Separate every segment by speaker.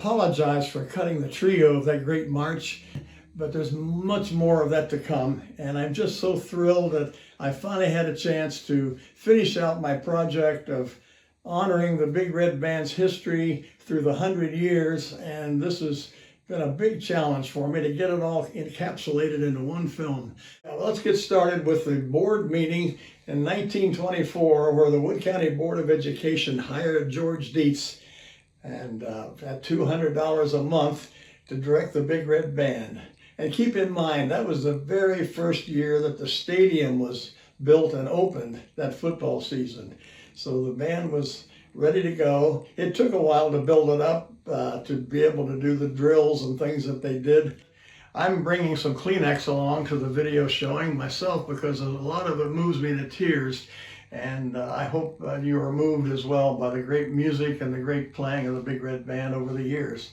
Speaker 1: apologize for cutting the trio of that great march, but there's much more of that to come. And I'm just so thrilled that I finally had a chance to finish out my project of honoring the Big Red Band's history through the 100 years. And this has been a big challenge for me to get it all encapsulated into one film. Now, let's get started with the board meeting in 1924, where the Wood County Board of Education hired George Dietz and at $200 a month to direct the Big Red Band. And keep in mind, that was the very first year that the stadium was built and opened that football season. So the band was ready to go. It took a while to build it up to be able to do the drills and things that they did. I'm bringing some Kleenex along to the video showing myself because a lot of it moves me to tears. And I hope you are moved as well by the great music and the great playing of the Big Red Band over the years.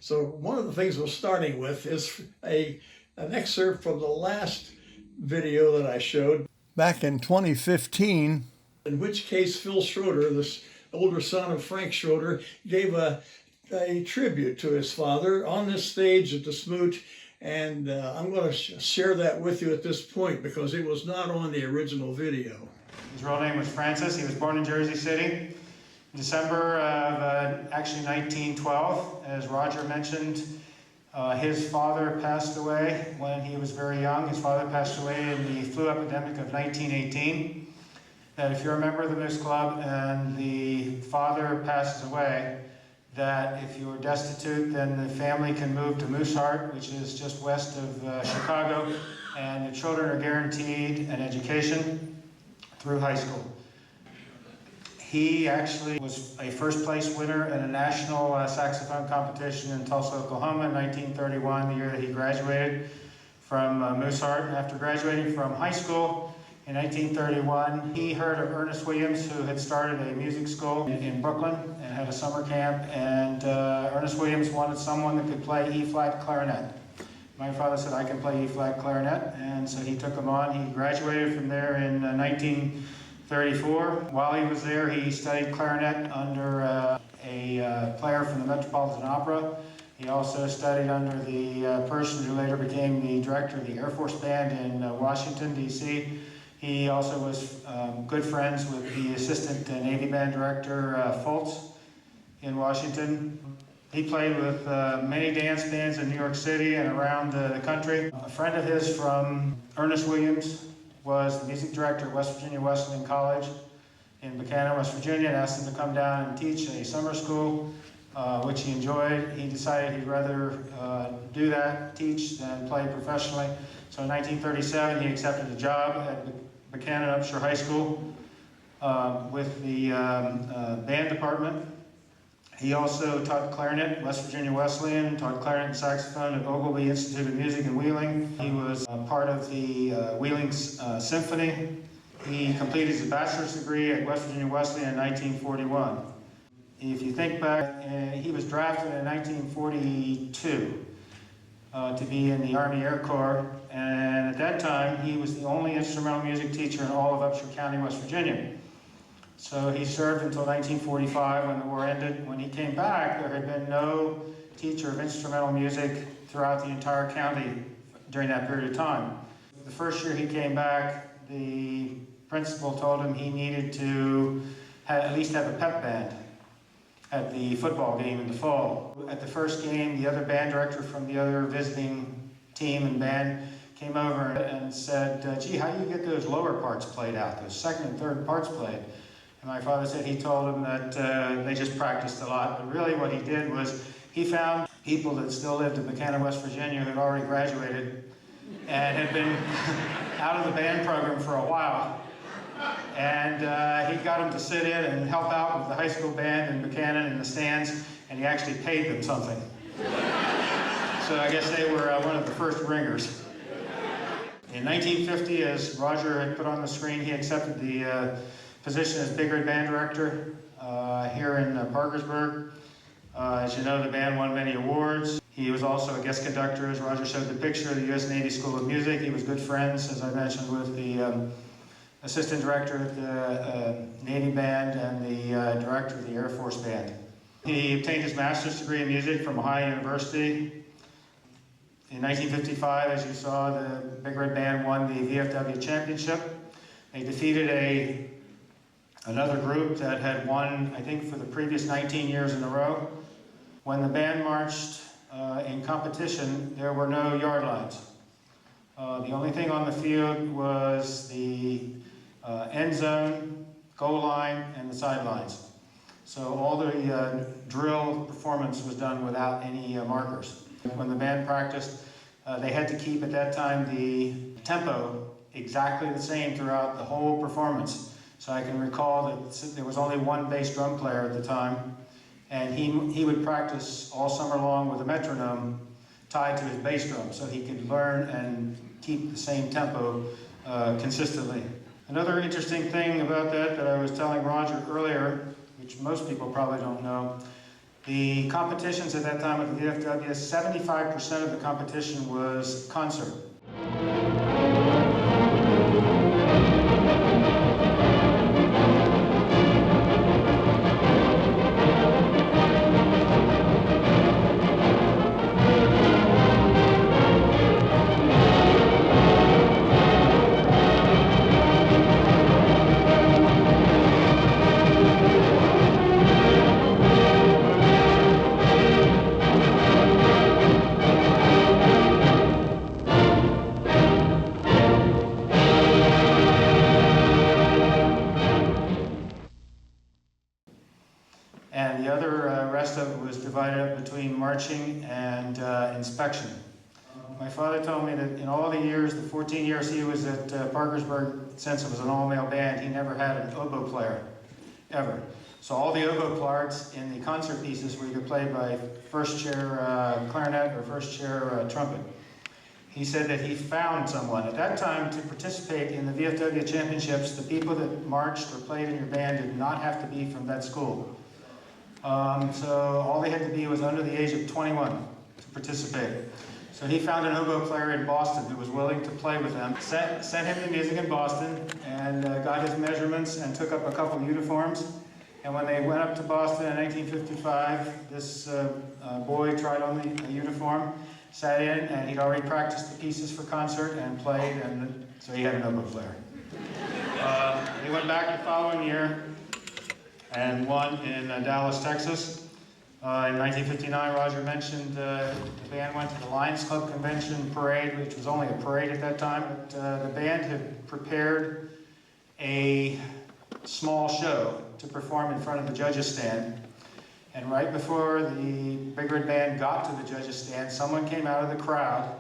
Speaker 1: So one of the things we're starting with is an excerpt from the last video that I showed back in 2015, in which case Phil Schroeder, this older son of Frank Schroeder, gave a tribute to his father on this stage at the Smoot. And I'm going to share that with you at this point because it was not on the original video.
Speaker 2: His real name was Francis. He was born in Jersey City. December of actually 1912, as Roger mentioned, his father passed away when he was very young. His father passed away in the flu epidemic of 1918. That if you're a member of the Moose Club and the father passes away, that if you're destitute, then the family can move to Mooseheart, which is just west of Chicago, and the children are guaranteed an education through high school. He actually was a first place winner in a national saxophone competition in Tulsa, Oklahoma in 1931, the year that he graduated from Mooseheart. After graduating from high school, In 1931, he heard of Ernest Williams, who had started a music school in Brooklyn and had a summer camp, and Ernest Williams wanted someone that could play E-flat clarinet. My father said, I can play E-flat clarinet, and so he took him on. He graduated from there in 1934. While he was there, he studied clarinet under a player from the Metropolitan Opera. He also studied under the person who later became the director of the Air Force Band in Washington, D.C. He also was good friends with the assistant Navy Band director, Fultz, in Washington. He played with many dance bands in New York City and around the country. A friend of his from Ernest Williams was the music director at West Virginia Wesleyan College in Buchanan, West Virginia, and asked him to come down and teach a summer school, which he enjoyed. He decided he'd rather do that, teach, than play professionally. So in 1937, he accepted a job at Buchanan Upshur High School with the band department. He also taught clarinet at West Virginia Wesleyan, taught clarinet and saxophone at Ogilvy Institute of Music in Wheeling. He was part of the Wheeling Symphony. He completed his bachelor's degree at West Virginia Wesleyan in 1941. If you think back, he was drafted in 1942 to be in the Army Air Corps, and at that time he was the only instrumental music teacher in all of Upshur County, West Virginia. So he served until 1945 when the war ended. When he came back, there had been no teacher of instrumental music throughout the entire county during that period of time. The first year he came back, the principal told him he needed to at least have a pep band at the football game in the fall. At the first game, the other band director from the other visiting team and band came over and said, gee, how do you get those lower parts played out, those second and third parts played? And my father said he told him that they just practiced a lot, but really what he did was he found people that still lived in Buchanan, West Virginia, who had already graduated and had been out of the band program for a while. And he got them to sit in and help out with the high school band in Buchanan in the stands, and he actually paid them something. So I guess they were one of the first ringers. In 1950, as Roger had put on the screen, he accepted the position as Big Red Band Director here in Parkersburg. As you know, the band won many awards. He was also a guest conductor, as Roger showed the picture, of the U.S. Navy School of Music. He was good friends, as I mentioned, with the assistant director of the Navy Band and the director of the Air Force Band. He obtained his master's degree in music from Ohio University. In 1955, as you saw, the Big Red Band won the VFW championship. They defeated another group that had won, I think, for the previous 19 years in a row. When the band marched in competition, there were no yard lines. The only thing on the field was the end zone, goal line, and the sidelines. So all the drill performance was done without any markers. When the band practiced, they had to keep at that time the tempo exactly the same throughout the whole performance. So I can recall that there was only one bass drum player at the time, and he would practice all summer long with a metronome tied to his bass drum so he could learn and keep the same tempo consistently. Another interesting thing about that I was telling Roger earlier, which most people probably don't know, the competitions at that time at the VFW, 75% of the competition was concert. And the other rest of it was divided up between marching and inspection. My father told me that in all the years, the 14 years he was at Parkersburg, since it was an all-male band, he never had an oboe player, ever. So all the oboe parts in the concert pieces were either played by first chair clarinet or first chair trumpet. he said that he found someone. At that time, to participate in the VFW championships, the people that marched or played in your band did not have to be from that school. So all they had to be was under the age of 21 to participate. So he found an oboe player in Boston who was willing to play with him, sent him to music in Boston, and got his measurements and took up a couple uniforms. And when they went up to Boston in 1955, this boy tried on the uniform, sat in, and he'd already practiced the pieces for concert and played, and so he had an oboe player. He went back the following year and won in Dallas, Texas. In 1959, Roger mentioned the band went to the Lions Club Convention Parade, which was only a parade at that time, but the band had prepared a small show to perform in front of the judges' stand. And right before the Big Red Band got to the judges' stand, someone came out of the crowd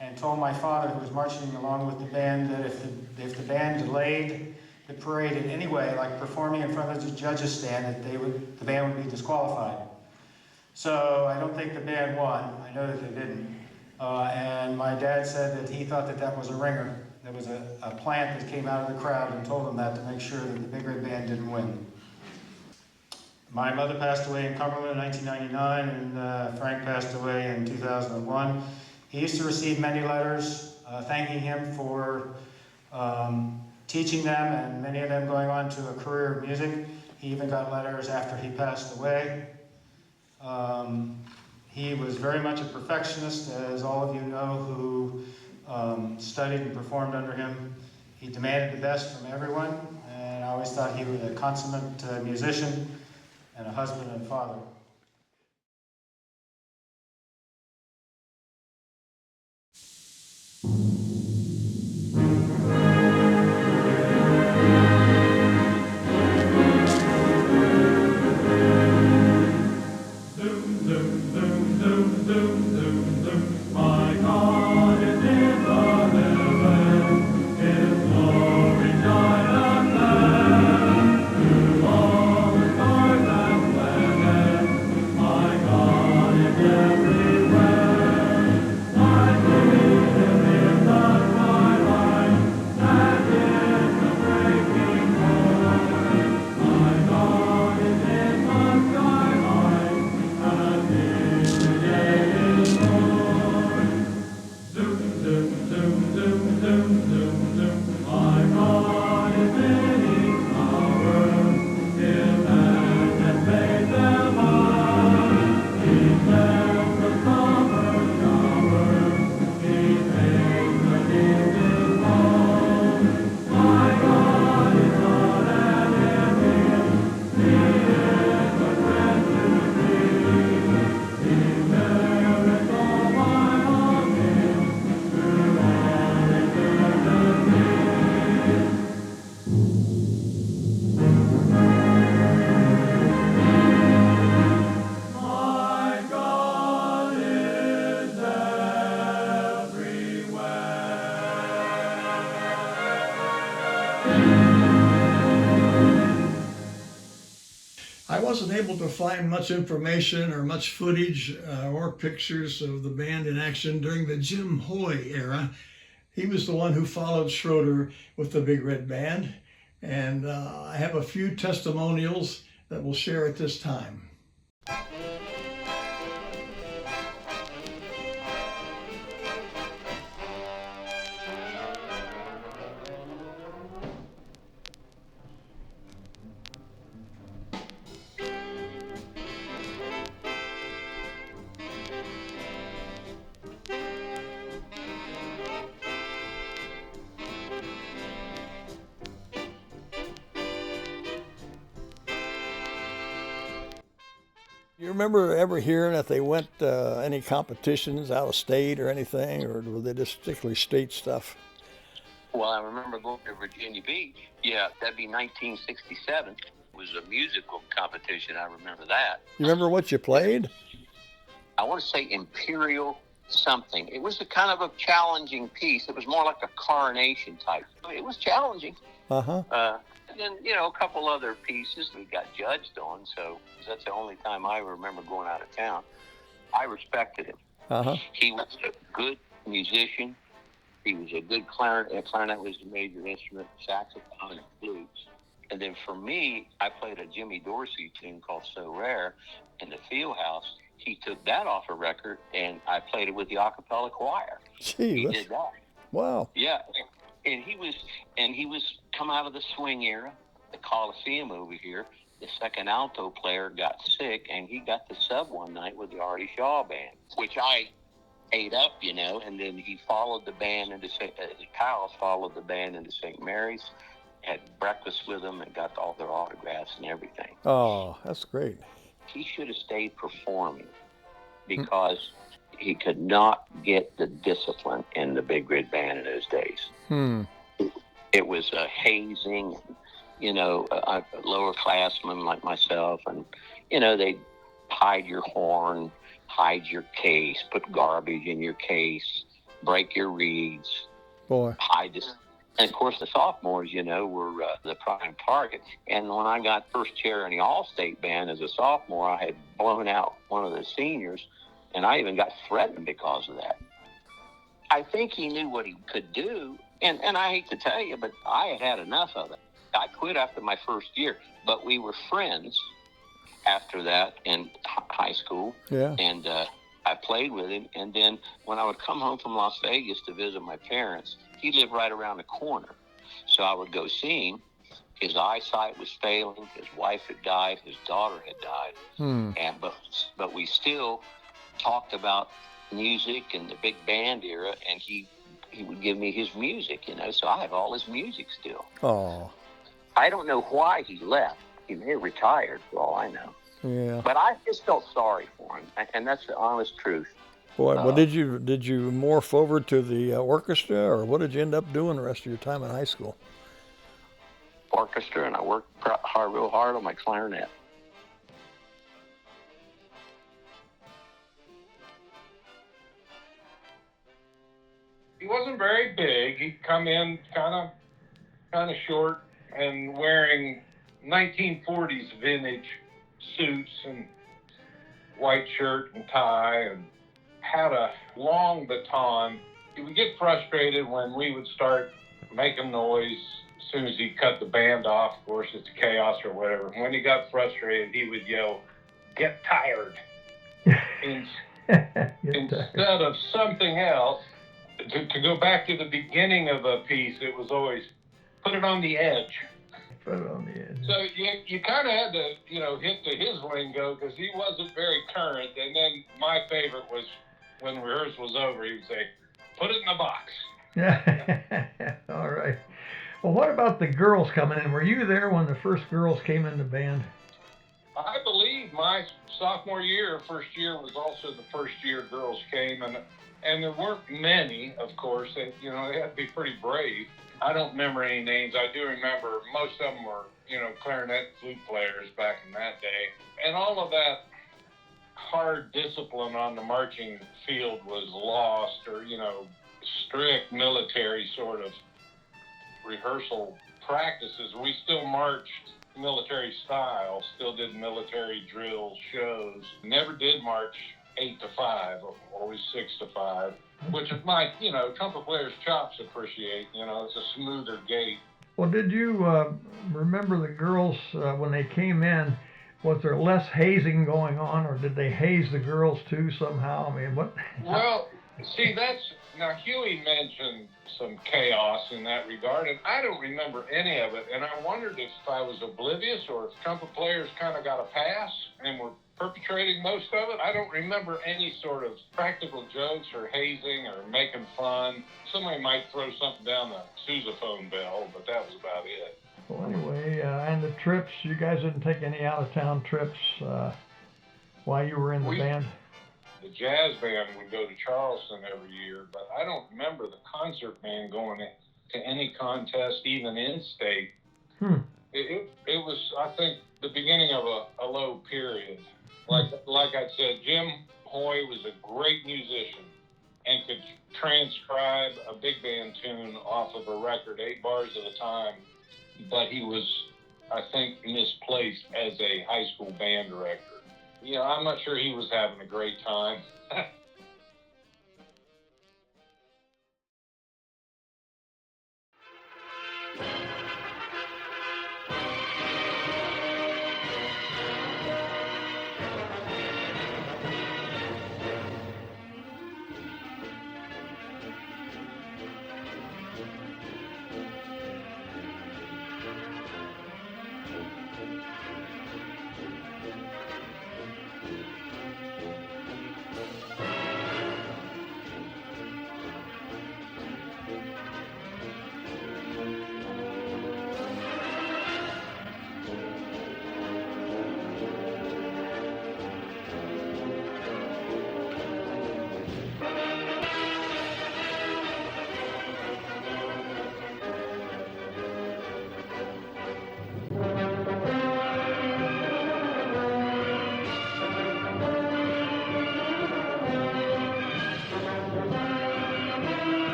Speaker 2: and told my father, who was marching along with the band, that if the band delayed the parade in any way, like performing in front of the judges' stand, that the band would be disqualified. So I don't think the band won. I know that they didn't. And my dad said that he thought that that was a ringer. There was a plant that came out of the crowd and told him that to make sure that the Big Red Band didn't win. My mother passed away in Cumberland in 1999, and Frank passed away in 2001. He used to receive many letters thanking him for teaching them, and many of them going on to a career of music. He even got letters after he passed away. He was very much a perfectionist, as all of you know who studied and performed under him. He demanded the best from everyone, and I always thought he was a consummate musician and a husband and father. I wasn't able to find much information or much footage or pictures of the band in action during the Jim Hoy era. He was the one who followed Schroeder with the Big Red Band, and I have a few testimonials that we'll share at this time. You remember ever hearing that they went any competitions out of state or anything, or were they just strictly state stuff?
Speaker 3: Well, I remember going to Virginia Beach. Yeah, that'd be 1967. It was a musical competition. I remember that.
Speaker 1: You remember what you played?
Speaker 3: I want to say Imperial something. It was a kind of a challenging piece. It was more like a coronation type. It was challenging.
Speaker 1: Uh-huh.
Speaker 3: And then, you know, a couple other pieces we got judged on, so that's the only time I remember going out of town. I respected him.
Speaker 1: Uh-huh.
Speaker 3: He was a good musician. He was a good clarinet. Clarinet was the major instrument, saxophone, and flutes. And then for me, I played a Jimmy Dorsey tune called So Rare in the field house. He took that off a record, and I played it with the a cappella choir.
Speaker 4: Gee,
Speaker 3: He did that.
Speaker 4: wow.
Speaker 3: Yeah, and he was come out of the swing era, the Coliseum over here. The second alto player got sick, and he got the sub one night with the Artie Shaw band, which I ate up, and then he followed the band into his pals followed the band into St. Mary's, had breakfast with them, and got all their autographs and everything.
Speaker 4: Oh, that's great.
Speaker 3: He should have stayed performing because he could not get the discipline in the big grid band in those days. It was hazing, a lower classman like myself, and they'd hide your horn, hide your case, put garbage in your case, break your reeds, hide this. And of course, the sophomores, were the prime target. And when I got first chair in the All-State band as a sophomore, I had blown out one of the seniors, and I even got threatened because of that. I think he knew what he could do, and I hate to tell you, but I had had enough of it. I quit after my first year, but we were friends after that in high school.
Speaker 4: Yeah.
Speaker 3: And I played with him, and then when I would come home from Las Vegas to visit my parents, he lived right around the corner. So I would go see him. His eyesight was failing. His wife had died. His daughter had died. But we still talked about music and the big band era, and he would give me his music, So I have all his music still.
Speaker 4: Oh.
Speaker 3: I don't know why he left. He may have retired, for all I know.
Speaker 4: Yeah.
Speaker 3: But I just felt sorry for him, and that's the honest truth.
Speaker 4: Boy, well, did you morph over to the orchestra, or what did you end up doing the rest of your time in high school?
Speaker 3: Orchestra, and I worked real hard on my clarinet.
Speaker 5: He wasn't very big. He'd come in kind of short and wearing 1940s vintage suits and white shirt and tie, and had a long baton. He would get frustrated when we would start making noise. As soon as he cut the band off, of course, it's chaos or whatever. When he got frustrated, he would yell, "Get tired." Instead of something else. To go back to the beginning of a piece, it was always put it on the edge.
Speaker 1: Put it on the edge.
Speaker 5: So you kind of had to, hit to his lingo because he wasn't very current. And then my favorite was when rehearsal was over, he would say, "Put it in a box."
Speaker 1: Yeah. All right. Well, what about the girls coming in? Were you there when the first girls came in the band?
Speaker 5: I believe my sophomore year, first year, was also the first year girls came, and there weren't many, of course. They had to be pretty brave. I don't remember any names. I do remember most of them were, clarinet flute players back in that day. And all of that hard discipline on the marching field was lost, or, strict military sort of rehearsal practices. We still marched military style, still did military drills, shows. Never did march 8 to 5, always 6 to 5, which my, trumpet players' chops appreciate. It's a smoother gait.
Speaker 1: Well, did you remember the girls when they came in? Was there less hazing going on, or did they haze the girls too somehow? I mean, what?
Speaker 5: Well, see, now Huey mentioned some chaos in that regard, and I don't remember any of it. And I wondered if I was oblivious, or if trumpet players kind of got a pass and were perpetrating most of it. I don't remember any sort of practical jokes or hazing or making fun. Somebody might throw something down the sousaphone bell, but that was about it.
Speaker 1: Well, anyway, and the trips, you guys didn't take any out-of-town trips while you were in the band?
Speaker 5: The jazz band would go to Charleston every year, but I don't remember the concert band going to any contest, even in-state. It was, I think, the beginning of a low period. Like I said, Jim Hoy was a great musician and could transcribe a big band tune off of a record 8 bars at a time, but he was, I think, misplaced as a high school band director. I'm not sure he was having a great time.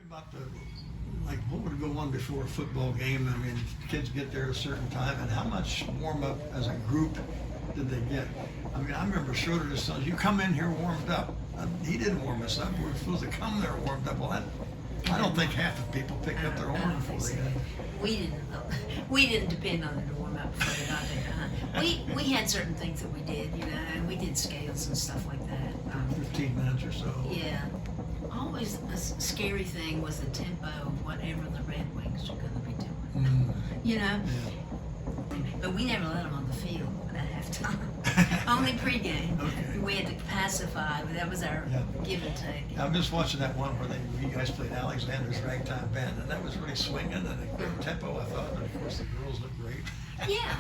Speaker 1: about like what would go on before a football game? I mean, kids get there at a certain time, and how much warm up as a group did they get? I mean, I remember Schroeder just telling us, "You come in here warmed up." He didn't warm us up. We were supposed to come there warmed up. Well, I don't think half the people picked up their horn before they got.
Speaker 6: We didn't depend on it to warm up before they got there. We had certain things that we did, and we did scales and stuff like that.
Speaker 1: 15 minutes or so.
Speaker 6: Yeah. Always a scary thing was the tempo of whatever the Red Wings were going to be doing.
Speaker 1: Yeah.
Speaker 6: But we never let them on the field at halftime. Only pregame.
Speaker 1: Okay.
Speaker 6: We had to pacify, but that was our give and take.
Speaker 1: I'm just watching that one where you guys played Alexander's Ragtime Band, and that was really swinging and a good tempo, I thought. But of course, the girls looked great.
Speaker 6: Yeah.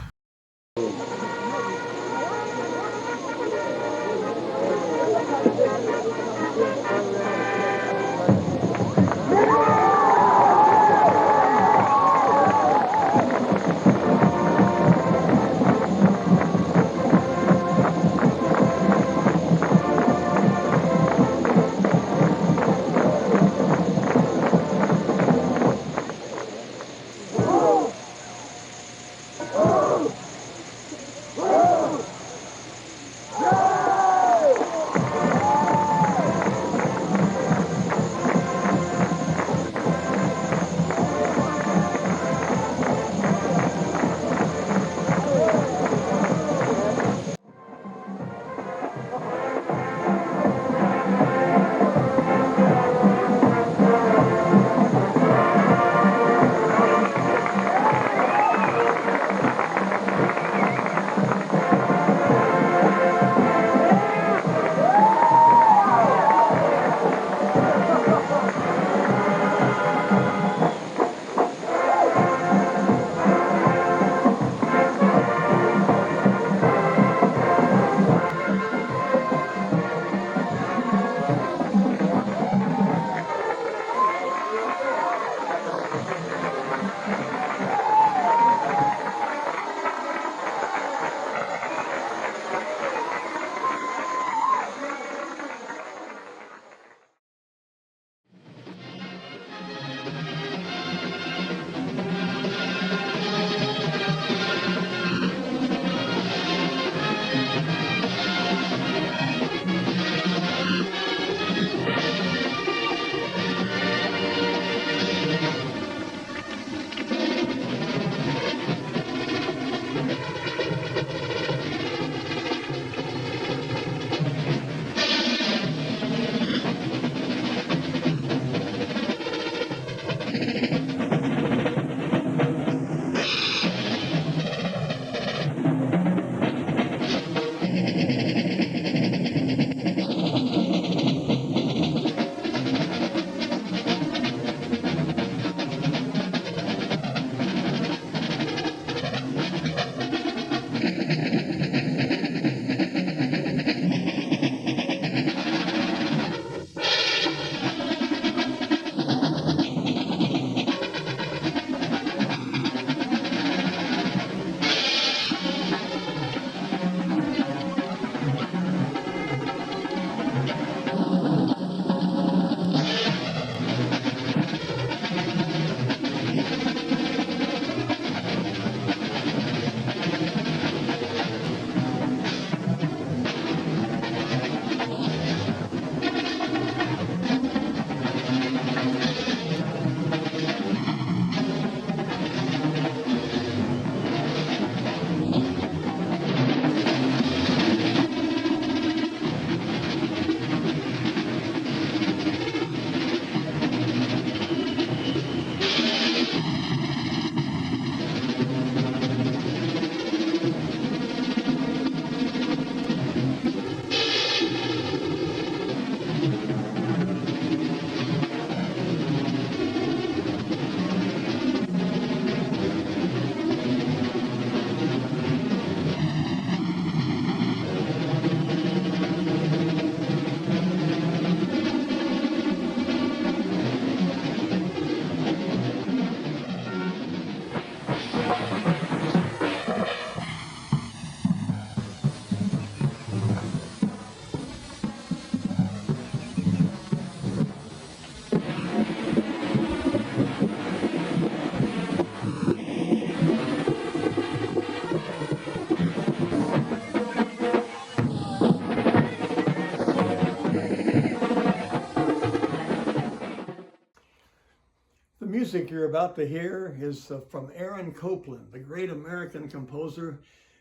Speaker 1: The music you're about to hear is from Aaron Copland, the great American composer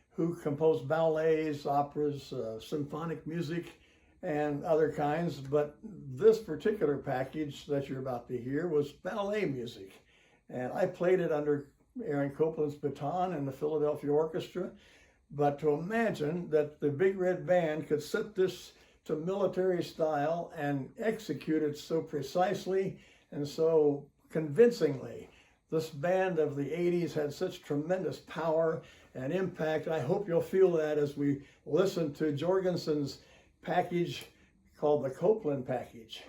Speaker 1: who composed ballets, operas, symphonic music, and other kinds. But this particular package that you're about to hear was ballet music. And I played it under Aaron Copland's baton in the Philadelphia Orchestra. But to imagine that the Big Red Band could set this to military style and execute it so precisely and so convincingly. This band of the 80s had such tremendous power and impact. I hope you'll feel that as we listen to Jorgensen's package called the Copland Package.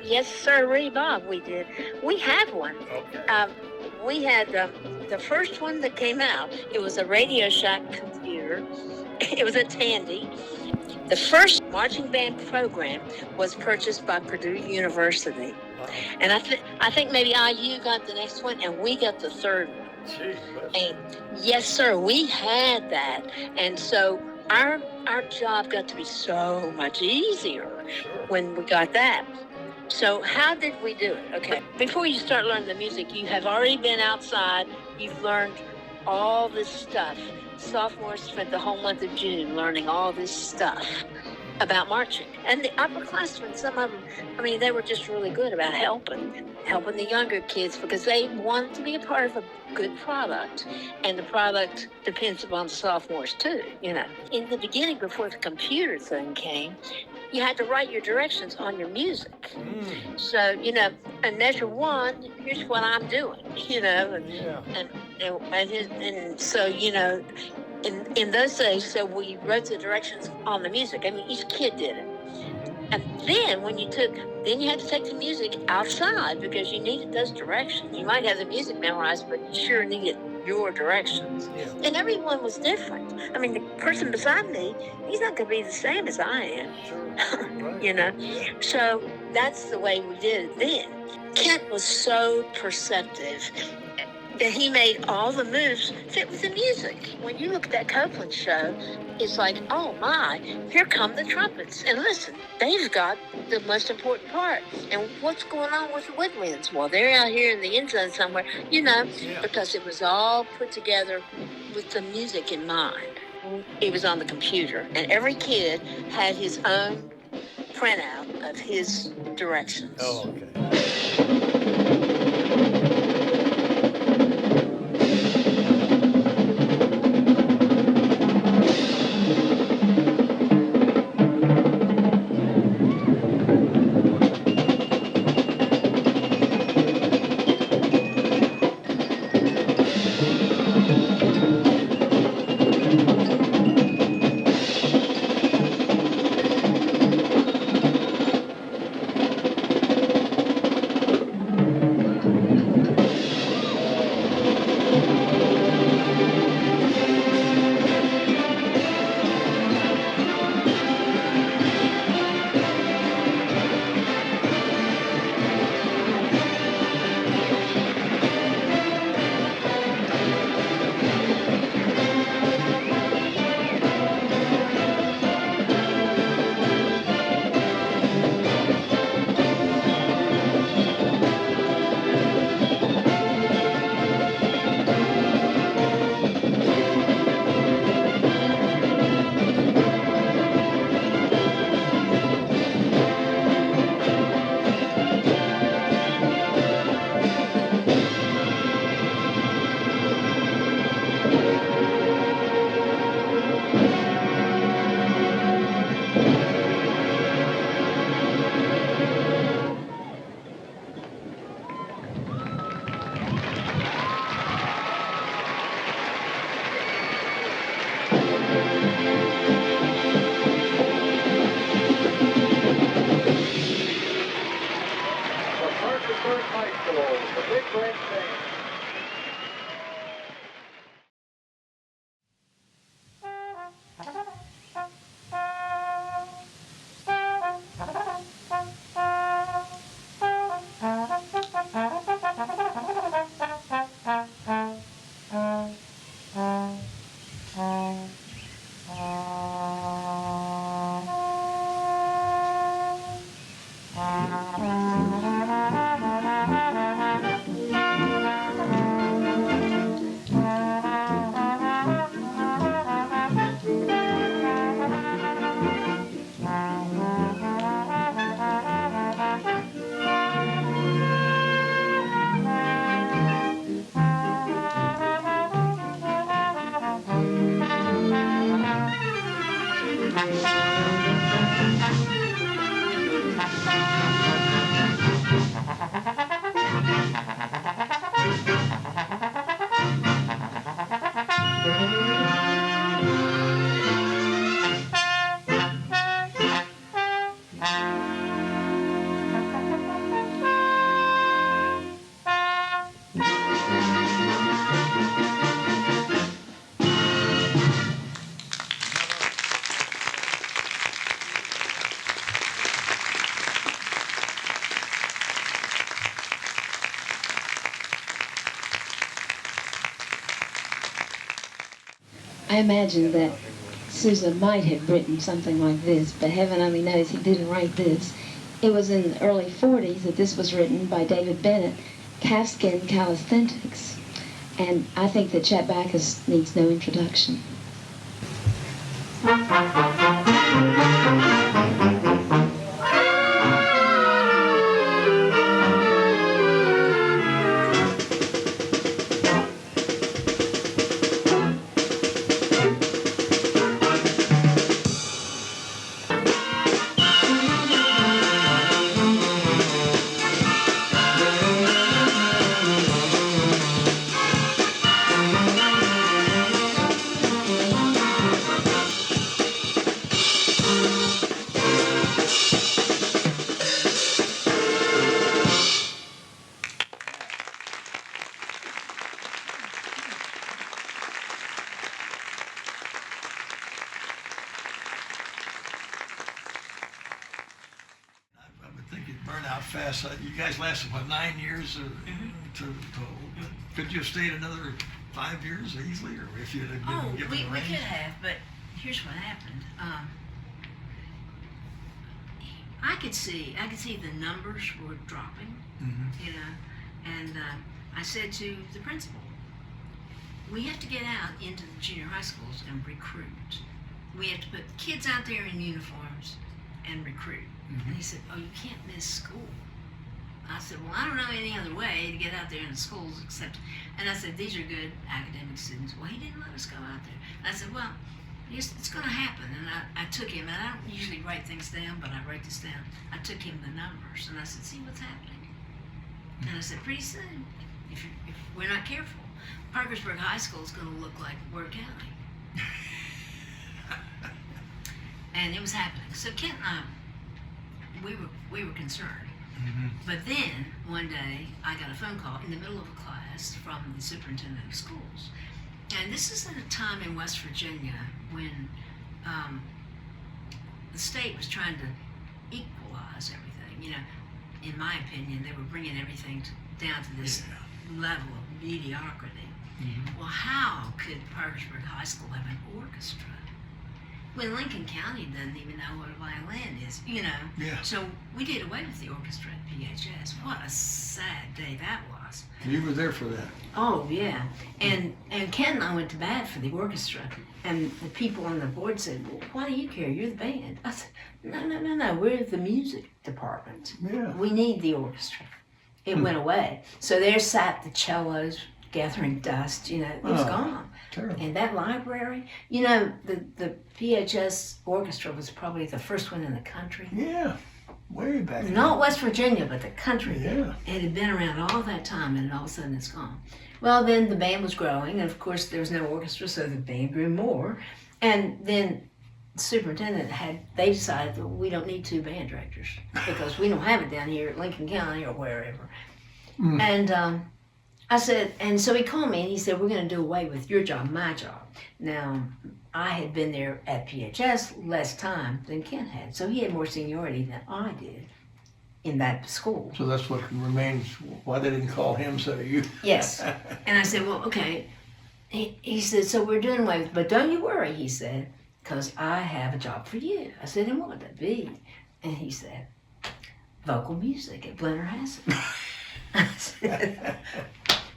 Speaker 7: Yes, sir, Bob, we did. We have one.
Speaker 4: Okay.
Speaker 7: We had the first one that came out. It was a Radio Shack computer. It was a Tandy. The first marching band program was purchased by Purdue University.
Speaker 4: Wow.
Speaker 7: And I think maybe IU got the next one, and we got the third one.
Speaker 4: Gee,
Speaker 7: And yes, sir, we had that. And so our job got to be so much easier when we got that. So how did we do it? Okay, before you start learning the music, you have already been outside. You've learned all this stuff. Sophomores spent the whole month of June learning all this stuff. about marching. And the upperclassmen, some of them, I mean, they were just really good about helping the younger kids because they wanted to be a part of a good product. And the product depends upon the sophomores too, you know. In the beginning, before the computer thing came, you had to write your directions on your music. So, you know, and measure one, here's what I'm doing, you know. And so, you know, in those days, so we wrote the directions on the music. I mean, each kid did it. And then then you had to take the music outside because you needed those directions. You might have the music memorized, but you sure needed your directions.
Speaker 4: Yeah.
Speaker 7: And everyone was different. I mean, the person beside me, he's not going to be the same as I am.
Speaker 4: Right.
Speaker 7: You know? So that's the way we did it then. Kent was so perceptive that he made all the moves fit with the music. When you look at that Copeland show, it's like, oh my, here come the trumpets. And listen, they've got the most important part. And what's going on with the woodwinds? Well, they're out here in the end zone somewhere, you know, because it was all put together with the music in mind. It was on the computer, and every kid had his own printout of his directions.
Speaker 4: Oh, okay.
Speaker 5: Parkersburg High School, the Big Red Band.
Speaker 8: I imagine that Sousa might have written something like this, but heaven only knows he didn't write this. It was in the early 40s that this was written by David Bennett, Calfskin Calisthenics. And I think that Chet Backus needs no introduction.
Speaker 1: fast. You guys lasted, what, 9 years? Could you have stayed another 5 years easily, or if you'd have been given
Speaker 6: we
Speaker 1: the reins?
Speaker 6: could have, but here's what happened. I could see the numbers were dropping, you know, and I said to the principal, we have to get out into the junior high schools and recruit. We have to put kids out there in uniforms and recruit. And he said, oh, you can't miss school. I said, well, I don't know any other way to get out there in the schools except, and I said, these are good academic students. Well, he didn't let us go out there. And I said, well, it's going to happen. And I took him, and I don't usually write things down, but I write this down. I took him the numbers, and I said, see what's happening. And I said, pretty soon, if we're not careful, Parkersburg High School is going to look like Ward County. And it was happening. So Kent and I, we were concerned. But then one day I got a phone call in the middle of a class from the superintendent of schools. And this is at a time in West Virginia when the state was trying to equalize everything. You know, in my opinion, they were bringing everything down to this level of mediocrity. Well, how could Parkersburg High School have an orchestra when Lincoln County doesn't even know what a violin is, you know?
Speaker 1: Yeah.
Speaker 6: So we did away with the orchestra at PHS. What a sad day that was.
Speaker 1: You were there for that.
Speaker 6: Oh, yeah. And Ken and I went to bat for the orchestra. And the people on the board said, well, why do you care? You're the band. I said, no. We're the music department.
Speaker 1: Yeah.
Speaker 6: We need the orchestra. It went away. So there sat the cellos gathering dust, you know, it was gone.
Speaker 1: Terrible.
Speaker 6: And that library, you know, the PHS orchestra was probably the first one in the country.
Speaker 1: Yeah, way back.
Speaker 6: Not West Virginia, but the country.
Speaker 1: Yeah.
Speaker 6: It had been around all that time, and all of a sudden it's gone. Well, then the band was growing, and of course there was no orchestra, so the band grew more. And then the superintendent they decided that we don't need 2 band directors because we don't have it down here at Lincoln County or wherever. And I said, and so he called me and he said, we're going to do away with your job, my job. Now, I had been there at PHS less time than Ken had, so he had more seniority than I did in that school.
Speaker 1: So that's what remains, why they didn't call him instead of you.
Speaker 6: Yes. And I said, well, okay. He said, so we're doing away with, but don't you worry, he said, because I have a job for you. I said, and what would that be? And he said, vocal music at Blennerhassett. I said,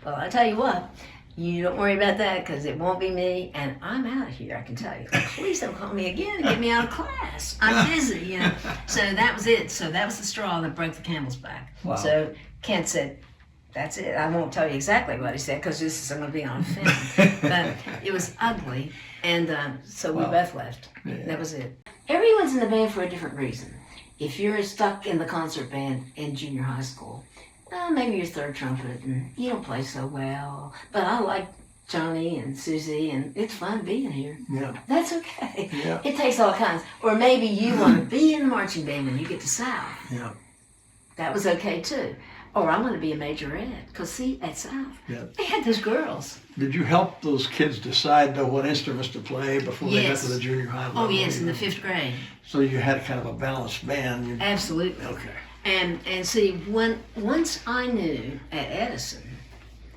Speaker 6: well, I tell you what, you don't worry about that because it won't be me, and I'm out of here, I can tell you. Please don't call me again and get me out of class. I'm busy, you know. So that was it. So that was the straw that broke the camel's back.
Speaker 1: Wow.
Speaker 6: So Kent said, that's it. I won't tell you exactly what he said because this is going to be on film. But it was ugly, and so we both left.
Speaker 1: Yeah.
Speaker 6: That was it. Everyone's in the band for a different reason. If you're stuck in the concert band in junior high school, maybe you're third trumpet and you don't play so well, but I like Johnny and Susie and it's fun being here.
Speaker 1: Yeah.
Speaker 6: That's okay.
Speaker 1: Yeah.
Speaker 6: It takes all kinds. Or maybe you want to be in the marching band when you get to South.
Speaker 1: Yeah.
Speaker 6: That was okay too. Or I want to be a majorette, because see, at South, they had those girls.
Speaker 1: Did you help those kids decide what instruments to play before they got to the junior high level?
Speaker 6: Oh yes, in the 5th grade.
Speaker 1: So you had kind of a balanced band.
Speaker 6: Absolutely.
Speaker 1: Okay.
Speaker 6: And see, once I knew at Edison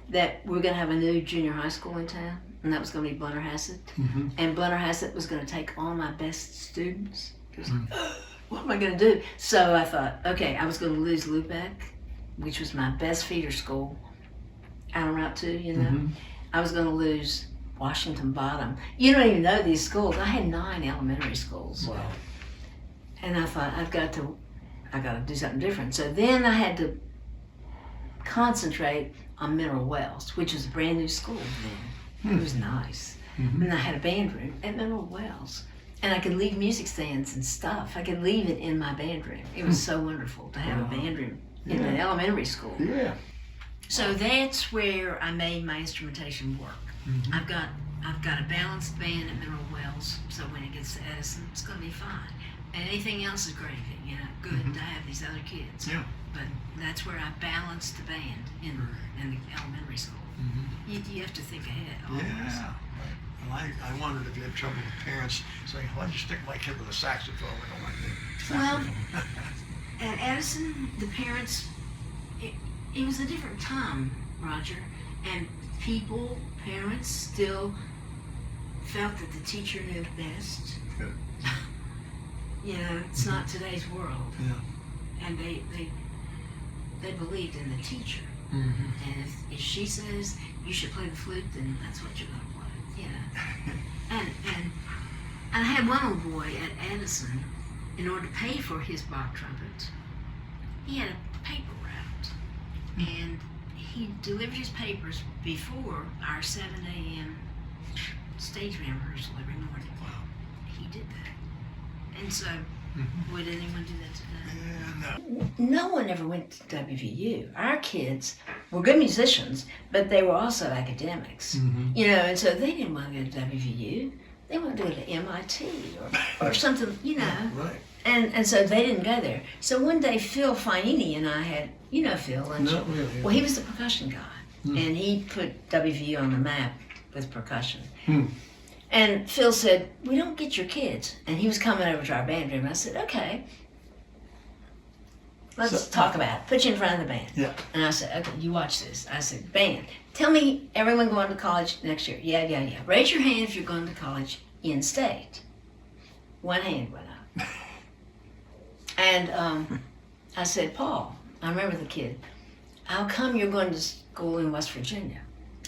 Speaker 6: that we're going to have a new junior high school in town, and that was going to be Blennerhassett, and Blennerhassett was going to take all my best students. It was like, what am I going to do? So I thought, okay, I was going to lose Lubeck, which was my best feeder school out on Route 2, you know. I was going to lose Washington Bottom. You don't even know these schools. I had 9 elementary schools.
Speaker 1: Wow.
Speaker 6: And I thought, I got to do something different. So then I had to concentrate on Mineral Wells, which was a brand new school then. It was nice. And I had a band room at Mineral Wells. And I could leave music stands and stuff. I could leave it in my band room. It was so wonderful to have a band room in an elementary school.
Speaker 1: Yeah.
Speaker 6: So that's where I made my instrumentation work. I've got a balanced band at Mineral Wells, so when it gets to Edison, it's going to be fine. And anything else is gravy, you know, good to have these other kids.
Speaker 1: Yeah.
Speaker 6: But that's where I balanced the band in the elementary school. You have to think ahead always.
Speaker 1: Yeah. Well, I wondered if you had trouble with parents saying, why'd you stick my kid with a saxophone? We don't like that.
Speaker 6: Well, at Edison, the parents, it was a different time, Roger, and parents still felt that the teacher knew best.
Speaker 1: Good.
Speaker 6: You know, it's not today's world.
Speaker 1: Yeah.
Speaker 6: And they believed in the teacher.
Speaker 1: Mm-hmm.
Speaker 6: And if she says you should play the flute, then that's what you're gonna play. You know. and I had one old boy at Edison, in order to pay for his Bach trumpet, he had a paper route. And he delivered his papers before our 7 a.m. stage rehearsal every morning.
Speaker 1: Wow.
Speaker 6: He did that. And so, would anyone do that today?
Speaker 1: Yeah,
Speaker 6: No one ever went to WVU. Our kids were good musicians, but they were also academics.
Speaker 1: Mm-hmm.
Speaker 6: You know, and so they didn't want to go to WVU. They wanted to go to MIT or something, you know.
Speaker 1: Right.
Speaker 6: And so they didn't go there. So one day Phil Faini and I had, you know Phil, and
Speaker 1: Not really.
Speaker 6: well, he was the percussion guy, and he put WVU on the map with percussion. And Phil said, "We don't get your kids." And he was coming over to our band room. I said, "Okay, let's talk about it. Put you in front of the band."
Speaker 1: Yeah.
Speaker 6: And I said, "Okay, you watch this." I said, "Band, tell me everyone going to college next year." Yeah. Raise your hand if you're going to college in state. One hand went up. And I said, "Paul," I remember the kid, "how come you're going to school in West Virginia?"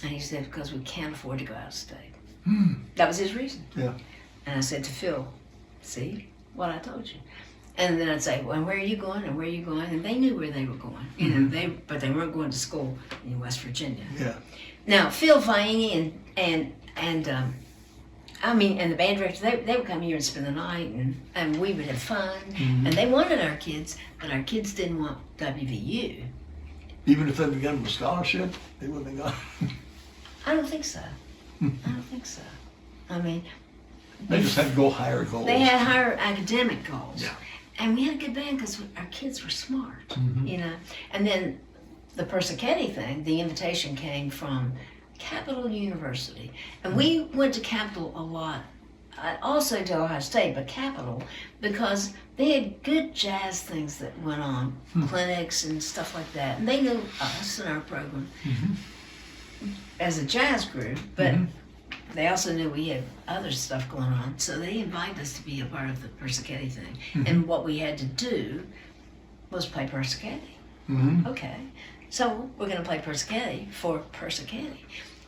Speaker 6: And he said, "Because we can't afford to go out of state." That was his reason.
Speaker 1: Yeah.
Speaker 6: And I said to Phil, "See what I told you." And then I'd say, "Well, where are you going? And where are you going?" And they knew where they were going, you know. But they weren't going to school in West Virginia.
Speaker 1: Yeah.
Speaker 6: Now Phil Faini and the band director, they would come here and spend the night, and we would have fun. And they wanted our kids, but our kids didn't want WVU.
Speaker 1: Even if they began with a scholarship, they wouldn't have gone.
Speaker 6: I don't think so. I don't think so. I mean,
Speaker 1: They just had to go higher goals.
Speaker 6: they had higher academic goals.
Speaker 1: Yeah.
Speaker 6: And we had a good band because our kids were smart, you know. And then the Persichetti thing, the invitation came from Capital University. And we went to Capital a lot. Also to Ohio State, but Capital, because they had good jazz things that went on, clinics and stuff like that. And they knew us and our program as a jazz group, but they also knew we had other stuff going on. So they invited us to be a part of the Persichetti thing. And what we had to do was play Persichetti. Okay, so we're going to play Persichetti for Persichetti.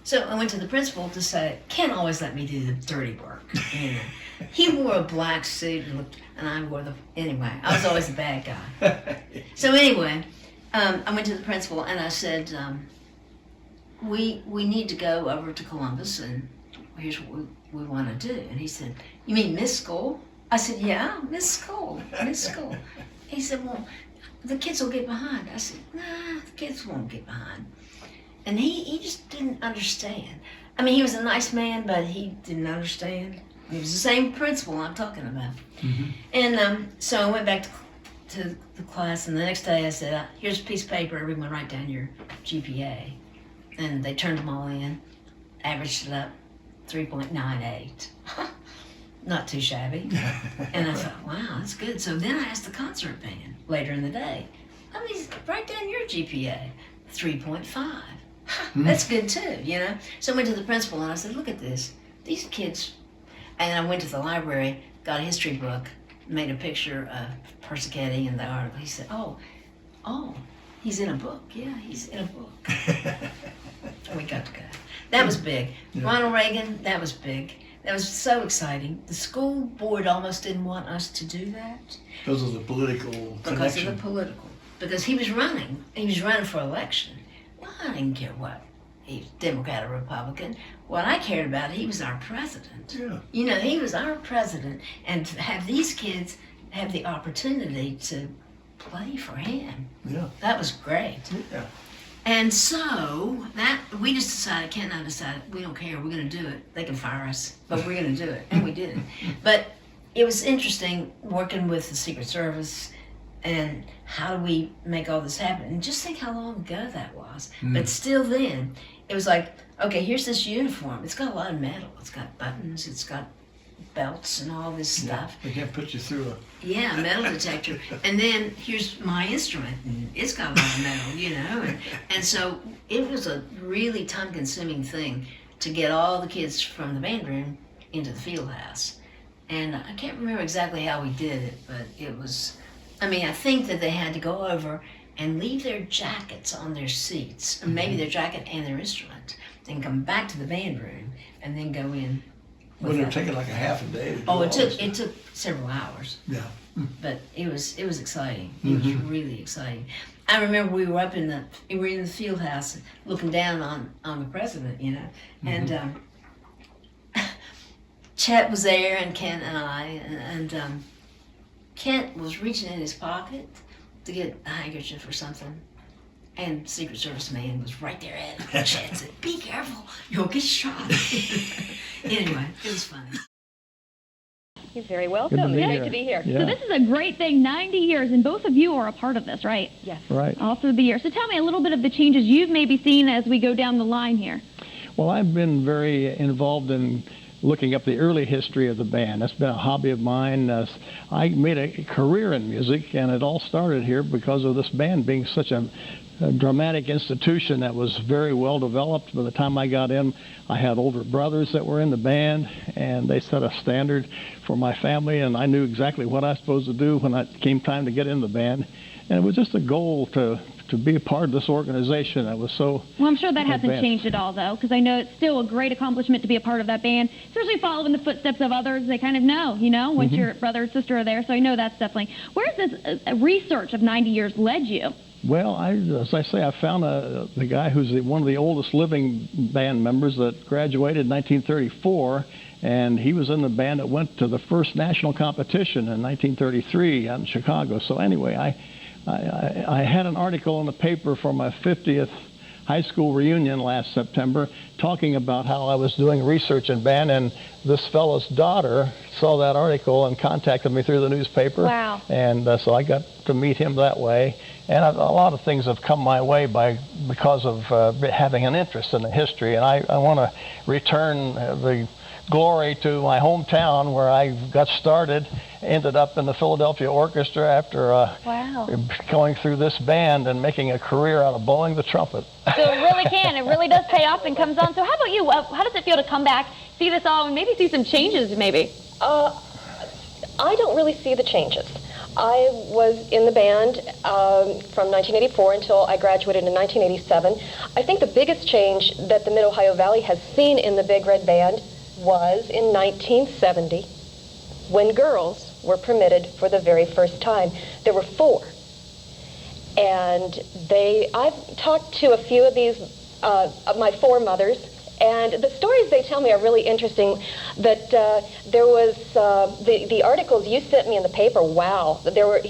Speaker 6: So I went to the principal to say, "Can't always let me do the dirty work." You know, he wore a black suit and I wore anyway. I was always the bad guy. So anyway, I went to the principal and I said, we need to go over to Columbus and here's what we want to do. And he said, "You mean Miss School?" I said, "Yeah, Miss School. He said, "Well, the kids will get behind." I said, "Nah, the kids won't get behind." And he just didn't understand. I mean, he was a nice man, but he didn't understand. He was the same principal I'm talking about. And so I went back to the class, and the next day I said, "Here's a piece of paper, everyone write down your GPA." And they turned them all in, averaged it up, 3.98. Not too shabby. And I thought, wow, that's good. So then I asked the concert band later in the day, write down your GPA, 3.5. That's good too, you know? So I went to the principal and I said, "Look at this. These kids," and I went to the library, got a history book, made a picture of Persichetti and the article. He said, oh, he's in a book. Yeah, he's in a book. We got to go. That was big.
Speaker 1: Yeah.
Speaker 6: Ronald Reagan, that was big. That was so exciting. The school board almost didn't want us to do that.
Speaker 1: Because of the political
Speaker 6: Because
Speaker 1: connection.
Speaker 6: of the political. Because he was running. He was running for election. Well, I didn't care what. He was Democrat or Republican. What I cared about, he was our president.
Speaker 1: Yeah.
Speaker 6: You know, he was our president. And to have these kids have the opportunity to play for him,
Speaker 1: Yeah.
Speaker 6: that was great.
Speaker 1: Yeah.
Speaker 6: And so that we just decided, Ken and I decided, we don't care, we're going to do it. They can fire us, but we're going to do it. And we did it. But it was interesting working with the Secret Service and how do we make all this happen. And just think how long ago that was. But still then, it was like, okay, here's this uniform. It's got a lot of metal. It's got buttons. It's got belts and all this stuff.
Speaker 1: They can't put you through
Speaker 6: Yeah, metal detector. And then here's my instrument, and it's got a lot of metal, you know. And so it was a really time-consuming thing to get all the kids from the band room into the field house. And I can't remember exactly how we did it, but it was, I mean, I think that they had to go over and leave their jackets on their seats, and maybe their jacket and their instrument, then come back to the band room, and then go in.
Speaker 1: Would it have taken like a half a day to do
Speaker 6: Oh,
Speaker 1: all
Speaker 6: it
Speaker 1: this?
Speaker 6: took several hours.
Speaker 1: Yeah.
Speaker 6: But it was exciting. It was really exciting. I remember we were in the field house looking down on the president, you know, and Chet was there, and Kent and I, and Kent was reaching in his pocket to get a handkerchief or something, and Secret Service man was right there at him. Chet said, "Be careful, you'll get shot." Anyway, it was funny.
Speaker 9: You're very welcome. It's great to be here.
Speaker 10: So this is a great thing, 90 years, and both of you are a part of this, right?
Speaker 9: Yes.
Speaker 4: Right.
Speaker 10: All through the year. So tell me a little bit of the changes you've maybe seen as we go down the line here.
Speaker 4: Well, I've been very involved in looking up the early history of the band. That's been a hobby of mine. I made a career in music, and it all started here because of this band being such a dramatic institution that was very well developed. By the time I got in, I had older brothers that were in the band, and they set a standard for my family, and I knew exactly what I was supposed to do when it came time to get in the band. And it was just a goal to be a part of this organization that was so
Speaker 10: Well, I'm sure that hasn't
Speaker 4: advanced.
Speaker 10: changed at all, though, because I know it's still a great accomplishment to be a part of that band, especially following the footsteps of others. They kind of know, you know, once your brother or sister are there, so I know that's definitely. Where's this research of 90 years led you?
Speaker 4: Well, as I say, I found the guy who's one of the oldest living band members that graduated in 1934, and he was in the band that went to the first national competition in 1933 out in Chicago. So anyway, I had an article in the paper for my 50th high school reunion last September talking about how I was doing research in band, and this fellow's daughter saw that article and contacted me through the newspaper.
Speaker 10: Wow.
Speaker 4: And so I got to meet him that way. And a lot of things have come my way because of having an interest in the history. And I want to return the glory to my hometown where I got started, ended up in the Philadelphia Orchestra after going through this band and making a career out of blowing the trumpet.
Speaker 10: So it really can. It really does pay off and comes on. So how about you? How does it feel to come back, see this all, and maybe see some changes, maybe?
Speaker 9: I don't really see the changes. I was in the band from 1984 until I graduated in 1987. I think the biggest change that the Mid-Ohio Valley has seen in the Big Red Band was in 1970 when girls were permitted for the very first time. There were 4. And I've talked to a few of these, of my 4 mothers, and the stories they tell me are really interesting. That there was the articles you sent me in the paper. Wow, there were.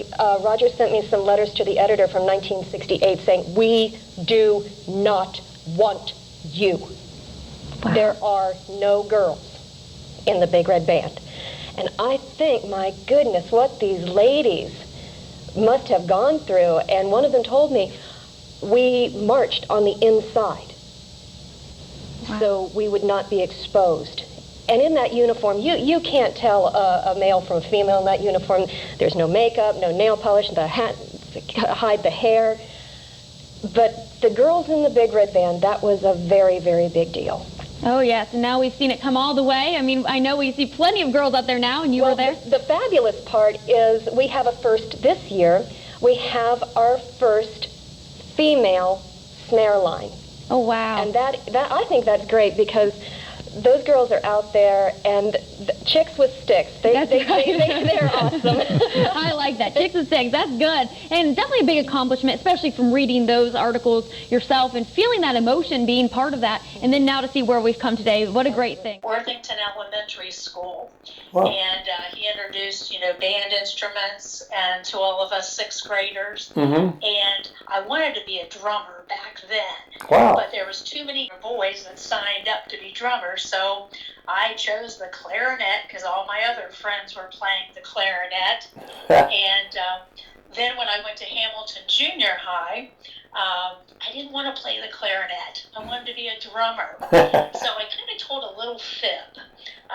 Speaker 9: Roger sent me some letters to the editor from 1968 saying, "We do not want you. Wow. There are no girls in the Big Red Band." And I think, my goodness, what these ladies must have gone through. And one of them told me, we marched on the inside. Wow. So we would not be exposed. And in that uniform, you can't tell a male from a female in that uniform. There's no makeup, no nail polish, the hat, hide the hair. But the girls in the Big Red Band, that was a very, very big deal.
Speaker 10: Oh, yes, and now we've seen it come all the way. I mean, I know we see plenty of girls out there now, and you were there.
Speaker 9: The fabulous part is we have a first this year. We have our first female snare line.
Speaker 10: Oh, wow.
Speaker 9: And that I think that's great because those girls are out there, and chicks with sticks. They're awesome.
Speaker 10: I like that. Chicks with sticks. That's good. And definitely a big accomplishment, especially from reading those articles yourself and feeling that emotion, being part of that, and then now to see where we've come today. What a great thing.
Speaker 11: Worthington Elementary School.
Speaker 1: Wow.
Speaker 11: And he introduced, band instruments and to all of us 6th graders.
Speaker 1: Mm-hmm.
Speaker 11: And I wanted to be a drummer back then.
Speaker 1: Wow.
Speaker 11: But there was too many boys that signed up to be drummers, so I chose the clarinet because all my other friends were playing the clarinet. And then when I went to Hamilton Junior High, I didn't want to play the clarinet. I wanted to be a drummer. So I kind of told a little fib.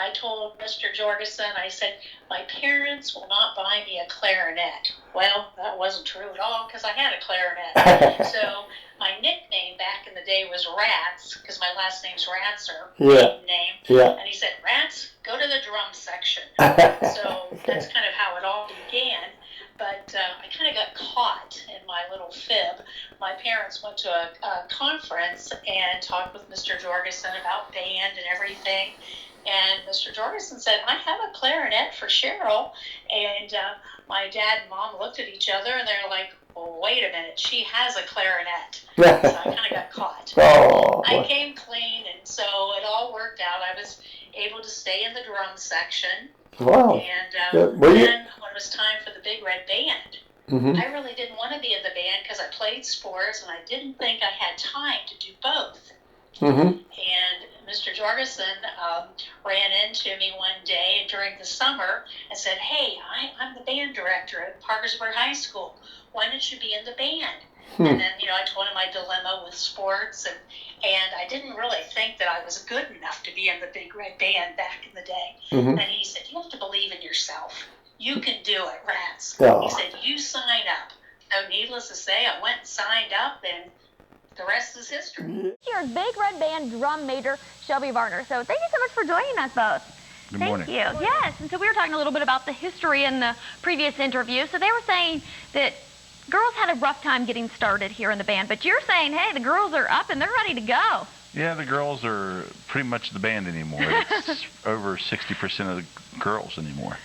Speaker 11: I told Mr. Jorgensen, I said, my parents will not buy me a clarinet. Well, that wasn't true at all because I had a clarinet. So my nickname back in the day was Rats, because my last name's Ratzer, maiden name.
Speaker 12: Yeah.
Speaker 11: And he said, Rats, go to the drum section. So that's kind of how it all began. But I kind of got caught in my little fib. My parents went to a conference and talked with Mr. Jorgensen about band and everything. And Mr. Jorgensen said, I have a clarinet for Cheryl. And my dad and mom looked at each other and they're like, well, wait a minute, she has a clarinet. So I kind of got caught. I came clean, and so it all worked out. I was able to stay in the drum section.
Speaker 12: Wow.
Speaker 11: And then when it was time for the Big Red Band, I really didn't want to be in the band because I played sports and I didn't think I had time to do both. And Mr. Jorgensen ran into me one day during the summer and said, hey, I'm the band director at Parkersburg High School. Why don't you be in the band? And then, I told him my dilemma with sports, and I didn't really think that I was good enough to be in the Big Red Band back in the day. And he said, you have to believe in yourself. You can do it, Rats. He said, you sign up. So needless to say, I went and signed up, and the rest is history.
Speaker 10: Here's Big Red Band drum major Shelby Varner. So thank you so much for joining us both.
Speaker 13: Good morning.
Speaker 10: Thank you. Yes, and so we were talking a little bit about the history in the previous interview. So they were saying that girls had a rough time getting started here in the band, but you're saying, hey, the girls are up and they're ready to go.
Speaker 13: Yeah, the girls are pretty much the band anymore. It's over 60% of the girls anymore.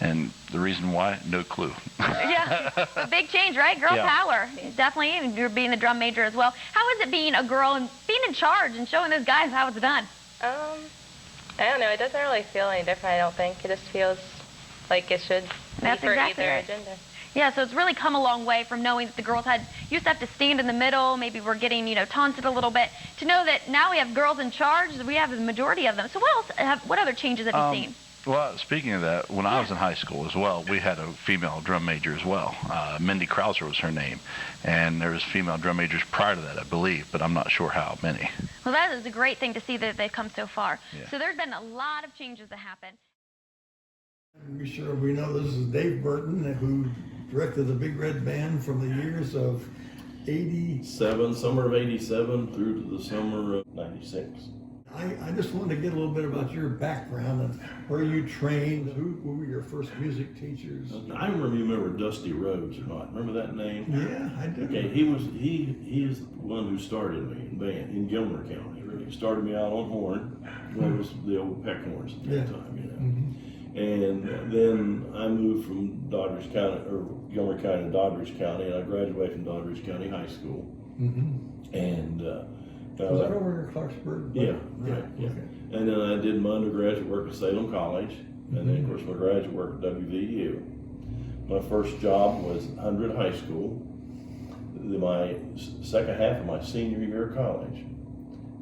Speaker 13: And the reason why, no clue.
Speaker 10: Yeah, a big change, right? Girl power, definitely. And you're being the drum major as well. How is it being a girl and being in charge and showing those guys how it's done?
Speaker 14: I don't know. It doesn't really feel any different, I don't think. It just feels like it should be for either gender.
Speaker 10: Yeah, so it's really come a long way from knowing that the girls used to have to stand in the middle, maybe we're getting, taunted a little bit, to know that now we have girls in charge, we have the majority of them. So what other changes have you seen?
Speaker 13: Well, speaking of that, when I was in high school as well, we had a female drum major as well. Mindy Krauser was her name. And there was female drum majors prior to that, I believe, but I'm not sure how many.
Speaker 10: Well, that is a great thing to see that they've come so far. Yeah. So there's been a lot of changes that happen.
Speaker 1: We know this is Dave Burton, who directed the Big Red Band from the years of 87,
Speaker 15: summer of 87 through to the summer of 96.
Speaker 1: I just wanted to get a little bit about your background and where you trained. Who were your first music teachers?
Speaker 15: I remember Dusty Rhodes or not. Remember that name?
Speaker 1: Yeah, I do.
Speaker 15: Okay, he is the one who started me in band in Gilmer County. He started me out on horn. That was the old peck horns at that time, And then I moved from Doddridge County, or Gilmer County to Doddridge County, and I graduated from Doddridge County High School. And
Speaker 1: was that over in Clarksburg?
Speaker 15: Yeah.
Speaker 1: Okay.
Speaker 15: And then I did my undergraduate work at Salem College, and then of course my graduate work at WVU. My first job was 100 High School, my second half of my senior year of college.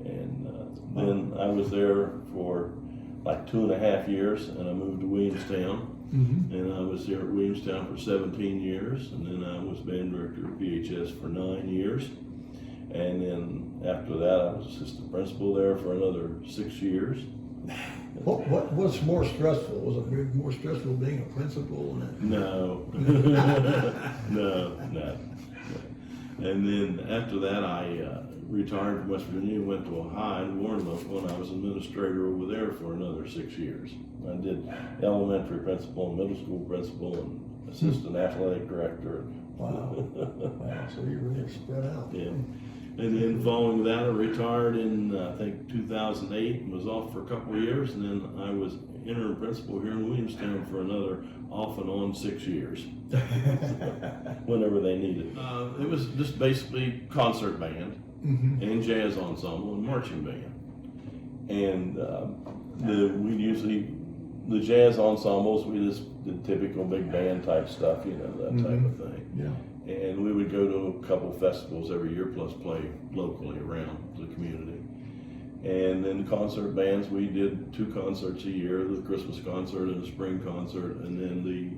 Speaker 15: And then I was there for like 2.5 years, and I moved to Williamstown. And I was there at Williamstown for 17 years, and then I was band director at PHS for 9 years. And then after that, I was assistant principal there for another 6 years.
Speaker 1: What's more stressful? Was it more stressful being a principal?
Speaker 15: No. No. And then after that, I retired from West Virginia and went to Ohio in Warrenville, and I was administrator over there for another 6 years. I did elementary principal and middle school principal and assistant athletic director.
Speaker 1: Wow. So you really spread out.
Speaker 15: Yeah. And then following that, I retired in, I think, 2008 and was off for a couple of years. And then I was interim principal here in Williamstown for another off and on 6 years, whenever they needed. It was just basically concert band and jazz ensemble and marching band. And the jazz ensembles, we just did typical big band type stuff, that type of thing.
Speaker 1: Yeah.
Speaker 15: And we would go to a couple festivals every year, plus play locally around the community. And then concert bands, we did 2 concerts a year, the Christmas concert and the spring concert, and then the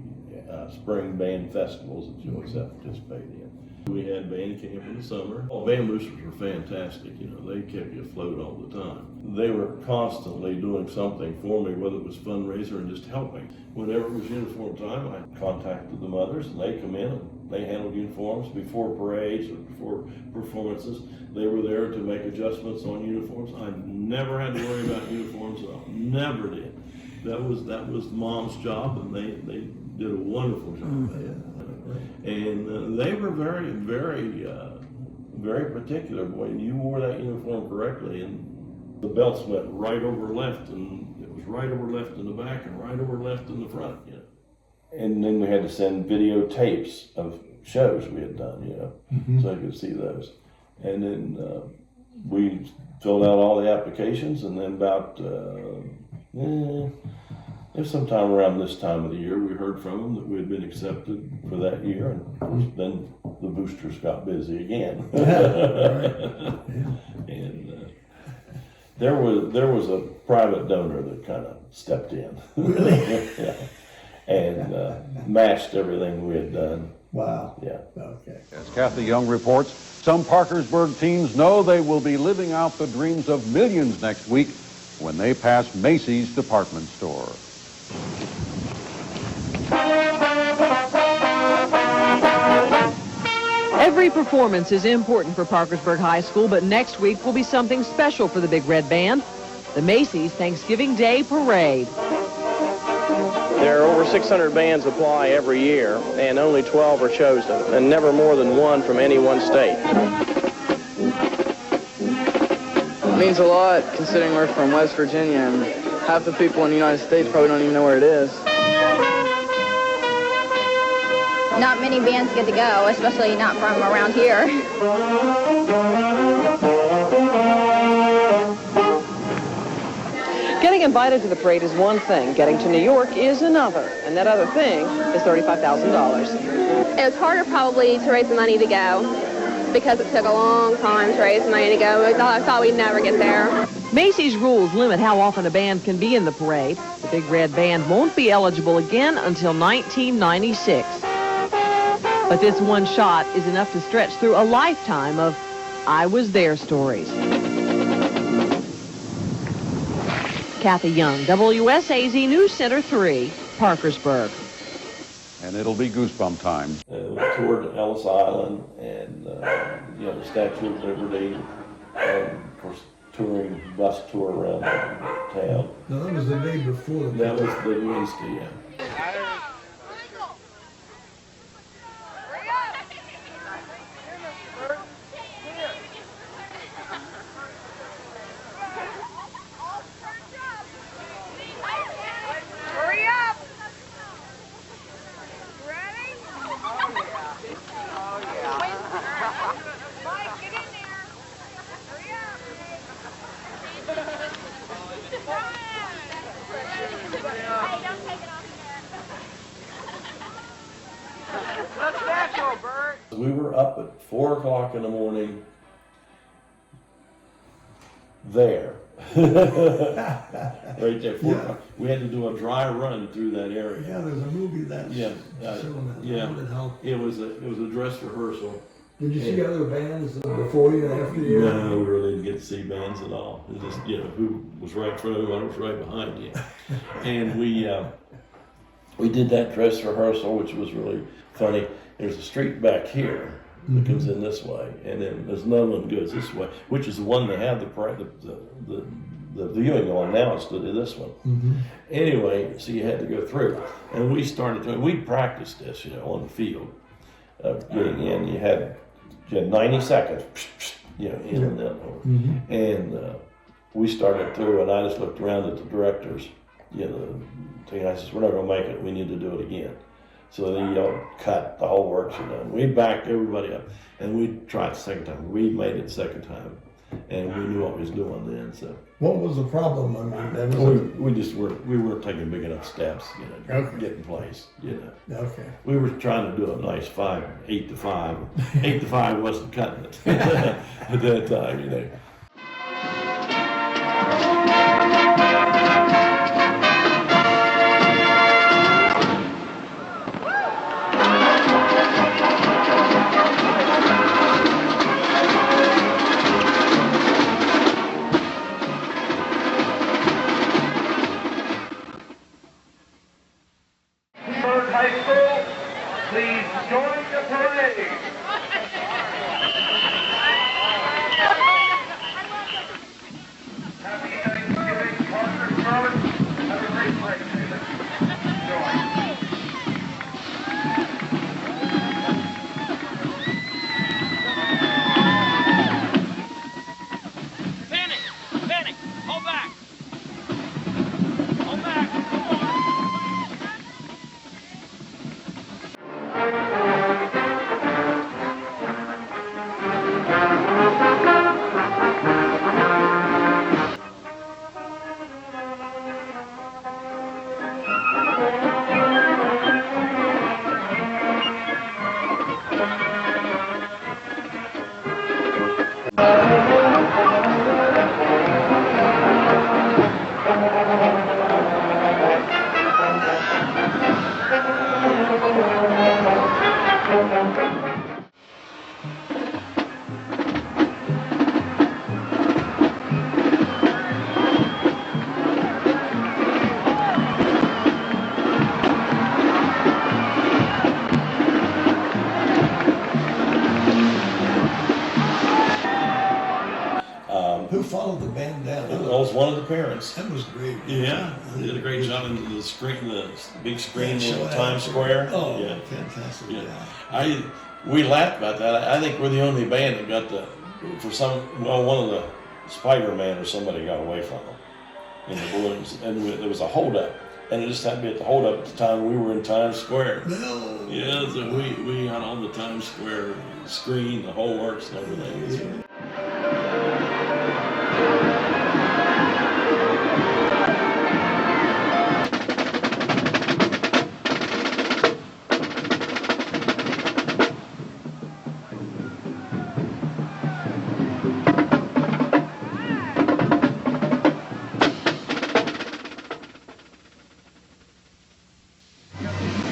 Speaker 15: spring band festivals that you always have to participate in. We had band camp in the summer. All band boosters were fantastic, you know, they kept you afloat all the time. They were constantly doing something for me, whether it was fundraiser and just helping. Whenever it was uniform time, I contacted the mothers and they come in and they handled uniforms before parades or before performances. They were there to make adjustments on uniforms. I never had to worry about uniforms at all, never did. That was mom's job, and they did a wonderful job. And they were very, very, very particular. When you wore that uniform correctly, and the belts went right over left, and it was right over left in the back and right over left in the front, you know. And then we had to send videotapes of shows we had done, you know, so I could see those. And then we filled out all the applications, and then about it was sometime around this time of the year we heard from them that we had been accepted for that year, and of course then the boosters got busy again. And there was a private donor that kind of stepped in. Yeah. And matched everything we had done.
Speaker 1: Wow.
Speaker 15: Yeah.
Speaker 1: Okay.
Speaker 12: As Kathy Young reports, some Parkersburg teens know they will be living out the dreams of millions next week when they pass Macy's department store.
Speaker 16: Every performance is important for Parkersburg High School, but next week will be something special for the Big Red Band, the Macy's Thanksgiving Day Parade.
Speaker 17: There are over 600 bands apply every year, and only 12 are chosen, and never more than one from any one state.
Speaker 18: It means a lot, considering we're from West Virginia, and half the people in the United States probably don't even know where it is.
Speaker 19: Not many bands get to go, especially not from around here.
Speaker 16: Getting invited to the parade is one thing, getting to New York is another, and that other thing is $35,000.
Speaker 20: It was harder probably to raise the money to go because it took a long time to raise the money to go. I thought we'd never get there.
Speaker 16: Macy's rules limit how often a band can be in the parade. The Big Red Band won't be eligible again until 1996. But this one shot is enough to stretch through a lifetime of I was there stories. Kathy Young, WSAZ News Center 3, Parkersburg.
Speaker 12: And it'll be goosebump time.
Speaker 15: We toured Ellis Island and the Statue of Liberty, and of course touring bus tour around town.
Speaker 1: No, that was the day before.
Speaker 15: That was the Wednesday, yeah. We were up at 4 o'clock in the morning there. Right there, 4 o'clock. We had to do a dry run through that area.
Speaker 1: Yeah, there's a movie that's showing that.
Speaker 15: It was a dress rehearsal.
Speaker 1: Did you see other bands before you and after you?
Speaker 15: No, we really didn't get to see bands at all. It was just, who was right in front of you, who was right behind you. And we did that dress rehearsal, which was really funny. There's a street back here that comes in this way, and then there's another one that goes this way, which is the one they have the viewing on now instead of this one. Anyway, so you had to go through, and we practiced this, on the field of getting in. You had 90 seconds, in and out. And we started through, and I just looked around at the directors, I says, we're not going to make it. We need to do it again. So they cut the whole works are done. We backed everybody up, and we tried the second time. We made it the second time, and we knew what we was doing then. So
Speaker 1: what was the problem? I mean,
Speaker 15: we weren't taking big enough steps, to get in place.
Speaker 1: Okay.
Speaker 15: We were trying to do a nice 8 to 5. 8 to 5 wasn't cutting it at that time,
Speaker 1: followed the band down?
Speaker 15: I was one of the parents.
Speaker 1: That was great.
Speaker 15: Yeah, they did a great job in the screen, the big screen
Speaker 1: Yeah,
Speaker 15: in Times Square.
Speaker 1: Oh,
Speaker 15: yeah,
Speaker 1: fantastic!
Speaker 15: Yeah, we laughed about that. I think we're the only band that got one of the Spider-Man or somebody got away from them in the balloons, and there was a holdup, and it just happened to be at the holdup at the time we were in Times Square.
Speaker 1: No.
Speaker 15: Yeah, so we got on the Times Square screen, the whole works and everything.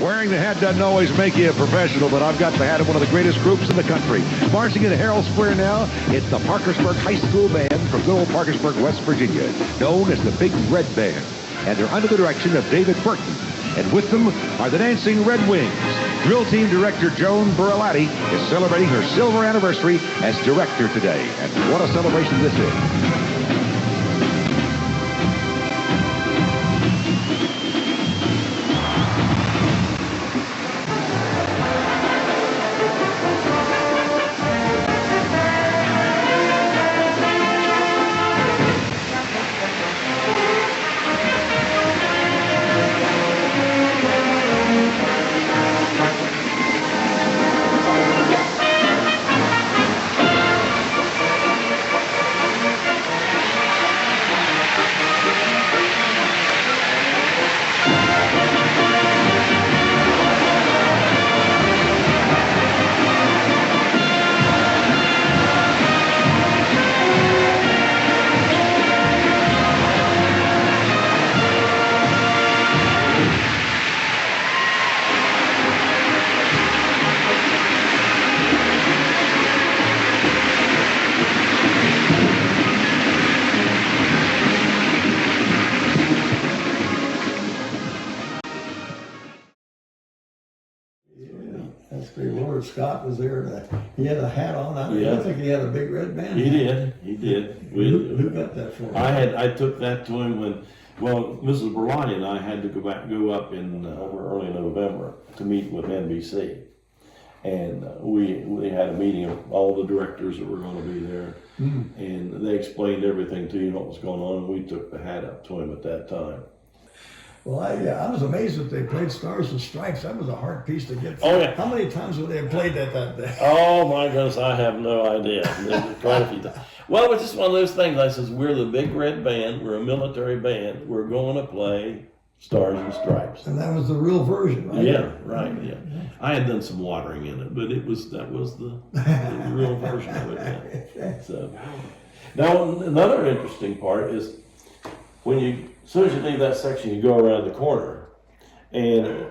Speaker 21: Wearing the hat doesn't always make you a professional, but I've got the hat of one of the greatest groups in the country. Marching in Herald Square now, it's the Parkersburg High School Band from good old Parkersburg, West Virginia, known as the Big Red Band. And they're under the direction of David Burton. And with them are the Dancing Red Wings. Drill Team Director Joan Burlatti is celebrating her silver anniversary as director today. And what a celebration this is.
Speaker 1: Lord Scott was there. He had a hat on. I think he had a Big Red Band.
Speaker 15: He did. He did.
Speaker 1: Who got that for him?
Speaker 15: I took that to him when, Mrs. Berlani and I had to go up in early November to meet with NBC, and we had a meeting of all the directors that were going to be there, and they explained everything to you what was going on, and we took the hat up to him at that time.
Speaker 1: Well, I was amazed that they played Stars and Stripes. That was a hard piece to get through.
Speaker 15: Oh, yeah.
Speaker 1: How many times would they have played that day?
Speaker 15: Oh, my goodness, I have no idea. Quite a few times. Well, it was just one of those things. I says, we're the Big Red Band. We're a military band. We're going to play Stars and Stripes.
Speaker 1: And that was the real version, right?
Speaker 15: Yeah, right, yeah. I had done some watering in it, but that was the real version of it. Yeah. So, now, another interesting part is as soon as you leave that section, you go around the corner, and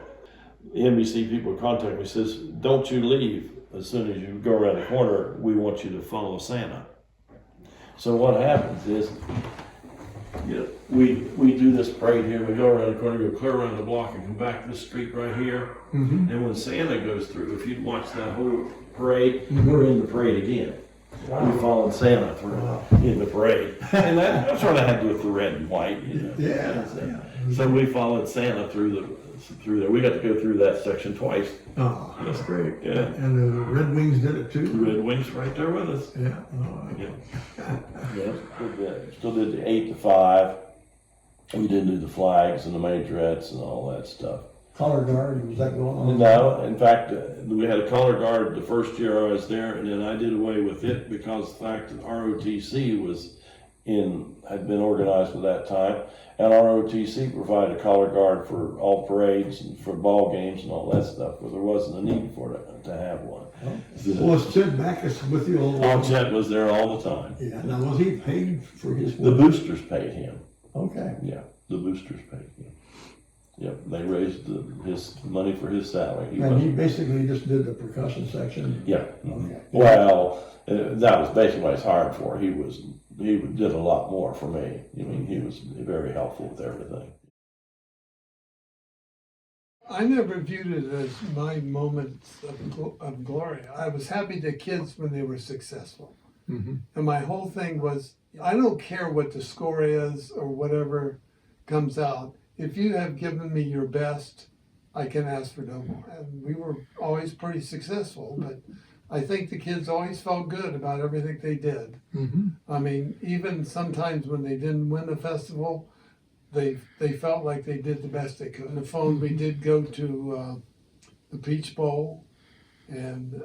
Speaker 15: NBC people contact me and says, don't you leave. As soon as you go around the corner, we want you to follow Santa. So what happens is, we do this parade here, we go around the corner, go clear around the block and come back to the street right here. And when Santa goes through, if you'd watch that whole parade, we're in the parade again. Wow. We followed Santa through in the parade, and that sort of had to do with the red and white,
Speaker 1: Yeah.
Speaker 15: So we followed Santa through there. We got to go through that section twice.
Speaker 1: Oh, that's great.
Speaker 15: Yeah.
Speaker 1: And the Red Wings did it too.
Speaker 15: The Red Wings right there with us.
Speaker 1: Yeah. Oh,
Speaker 15: Yeah. Still did the 8 to 5. We didn't do the flags and the majorettes and all that stuff.
Speaker 1: Color guard, was that going on?
Speaker 15: No, in fact, we had a color guard the first year I was there, and then I did away with it because the fact that ROTC had been organized at that time, and ROTC provided a color guard for all parades and for ball games and all that stuff, but there wasn't a need for it to have one.
Speaker 1: Was Chet Backus with you all the time?
Speaker 15: Oh, Chet was there all the time.
Speaker 1: Yeah. Now, was he paid for his work?
Speaker 15: The boosters paid him.
Speaker 1: Okay.
Speaker 15: Yeah, the boosters paid him. Yep, they raised his money for his salary.
Speaker 1: He basically just did the percussion section?
Speaker 15: Yeah.
Speaker 1: Okay.
Speaker 15: Well, that was basically what I was hired for. He did a lot more for me. He was very helpful with everything.
Speaker 22: I never viewed it as my moments of glory. I was happy to kids when they were successful. And my whole thing was I don't care what the score is or whatever comes out. If you have given me your best, I can ask for no more. And we were always pretty successful, but I think the kids always felt good about everything they did. I mean, even sometimes when they didn't win the festival, they felt like they did the best they could. On the phone, we did go to the Peach Bowl, and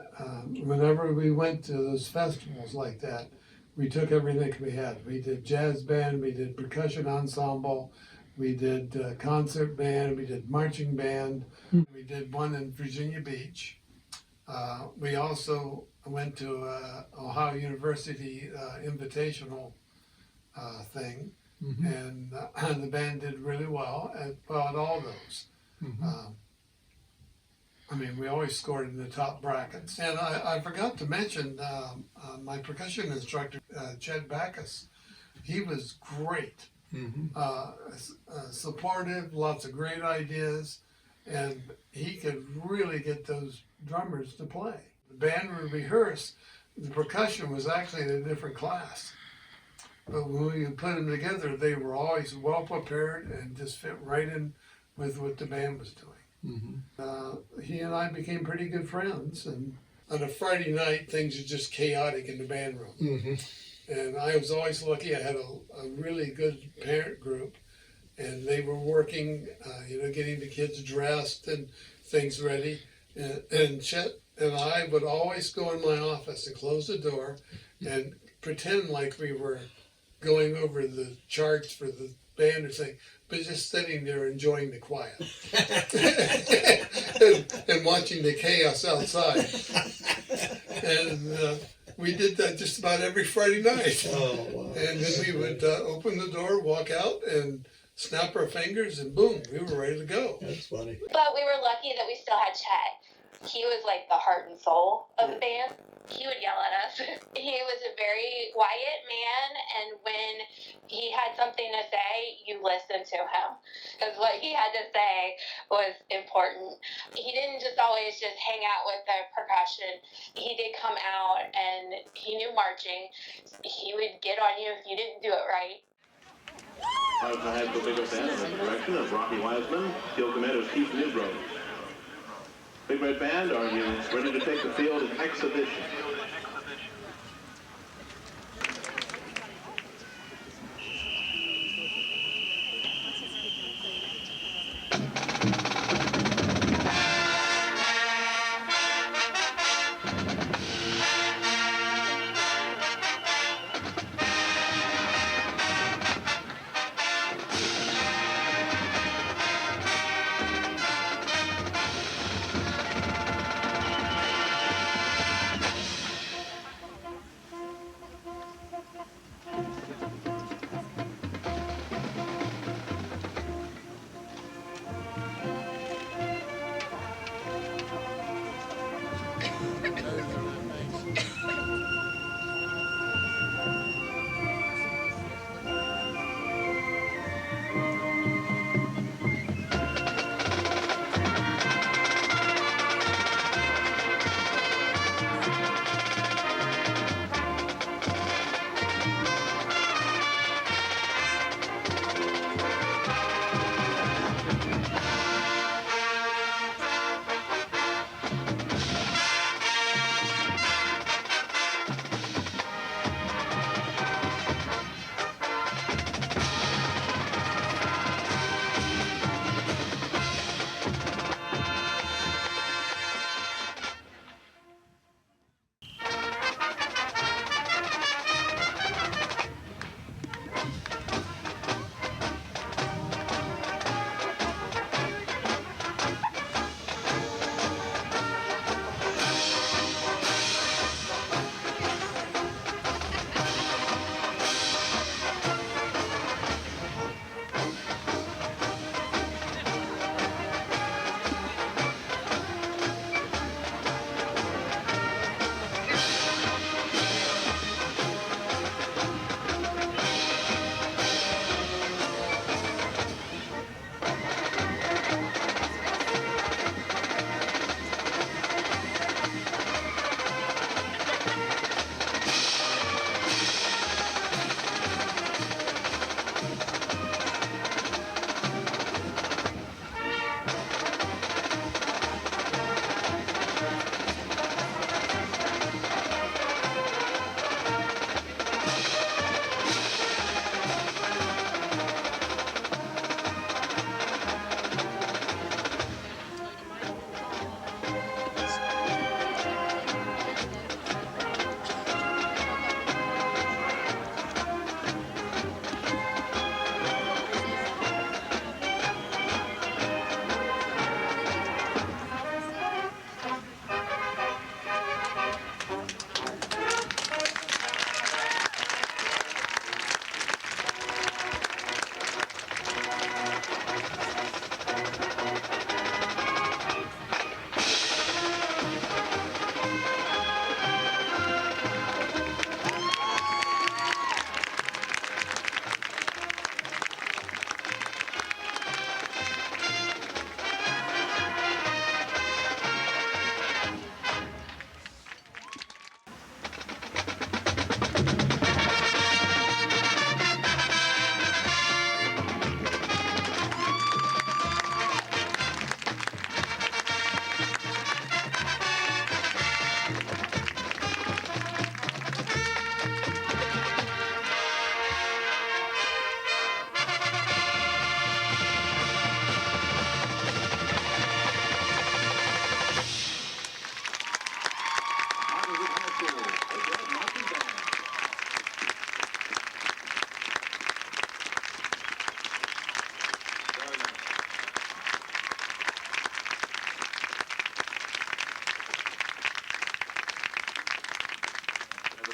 Speaker 22: whenever we went to those festivals like that, we took everything we had. We did jazz band, we did percussion ensemble, we did concert band, we did marching band, we did one in Virginia Beach. We also went to Ohio University invitational thing, and the band did really well at all those. I mean, we always scored in the top brackets. And I forgot to mention my percussion instructor, Chet Backus. He was great, supportive, lots of great ideas, and he could really get those drummers to play. The band would rehearse. The percussion was actually in a different class. But when we put them together, they were always well prepared and just fit right in with what the band was doing. He and I became pretty good friends, and on a Friday night, things were just chaotic in the band room. And I was always lucky. I had a really good parent group, and they were working, getting the kids dressed and things ready. And Chet and I would always go in my office and close the door and pretend like we were going over the charts for the band or something, but just sitting there enjoying the quiet and watching the chaos outside. And we did that just about every Friday night. Oh, wow. And then we would open the door, walk out, and snap our fingers, and boom, we were ready to go. That's funny.
Speaker 2: But we were lucky that we still had Chet. He was like the heart and soul of the band. He would yell at us. He was a very quiet man, and when he had something to say, you listened to him, because what he had to say was important. He didn't just always just hang out with the percussion. He did come out, and he knew marching. He would get on you if you didn't do it right.
Speaker 3: I had the bigger band under the direction of Rocky Wiseman, field commander Keith Newgrove. Big Red Band, are you ready to take the field in exhibition?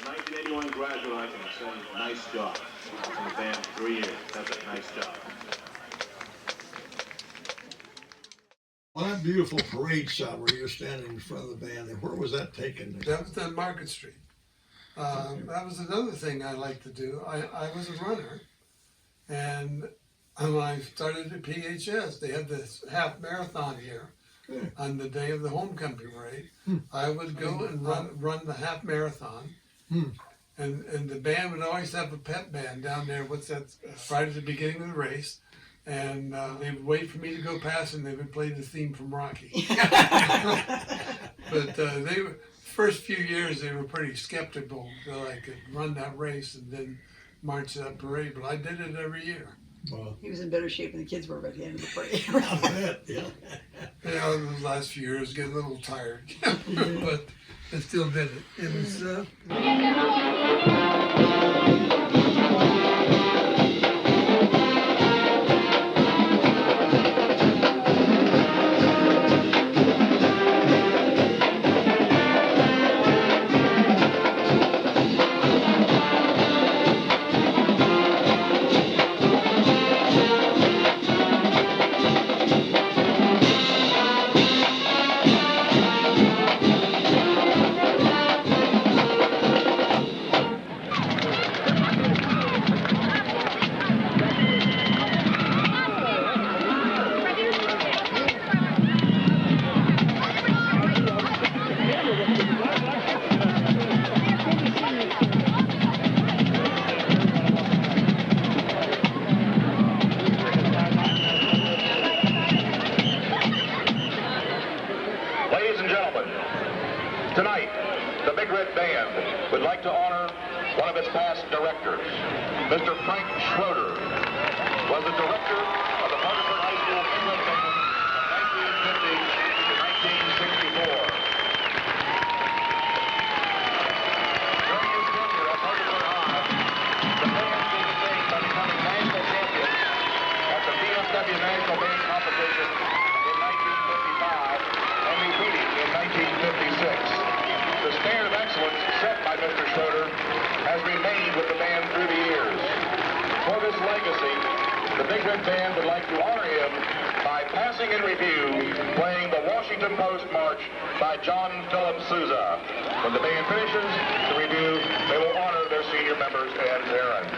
Speaker 3: The 1981 graduate, I can say, nice job. I was in the band for 3 years. That's a nice job.
Speaker 1: Well, that beautiful parade shot where you're standing in front of the band, and where was that taken?
Speaker 22: That was on Market Street. That was another thing I liked to do. I was a runner, and when I started at PHS, they had this half marathon here on the day of the homecoming parade. I would go and run the half marathon, and the band would always have a pep band down there. What's that? Right at the beginning of the race. And they would wait for me to go past, and they would play the theme from Rocky. But they were, first few years they were pretty skeptical that I could run that race and then march that parade. But I did it every year.
Speaker 5: Wow. He was in better shape than the kids were by the end of the parade.
Speaker 22: Yeah. The last few years get a little tired, but I still did it. It was.
Speaker 7: Ladies and gentlemen, tonight, the Big Red Band would like to honor one of its past directors. Mr. Frank Schroeder was the director of the Parkersburg High School Big Red Band from 1950 to 1964. During his tenure at Parkersburg High, the band did the thing by becoming national champions at the BFW National Band Competition in 1955 and repeating in 1956. The standard of excellence set by Mr. Schroeder has remained with the band through the years. For this legacy, the Big Red Band would like to honor him by passing in review playing the Washington Post March by John Philip Sousa. When the band finishes the review, they will honor their senior members and parents.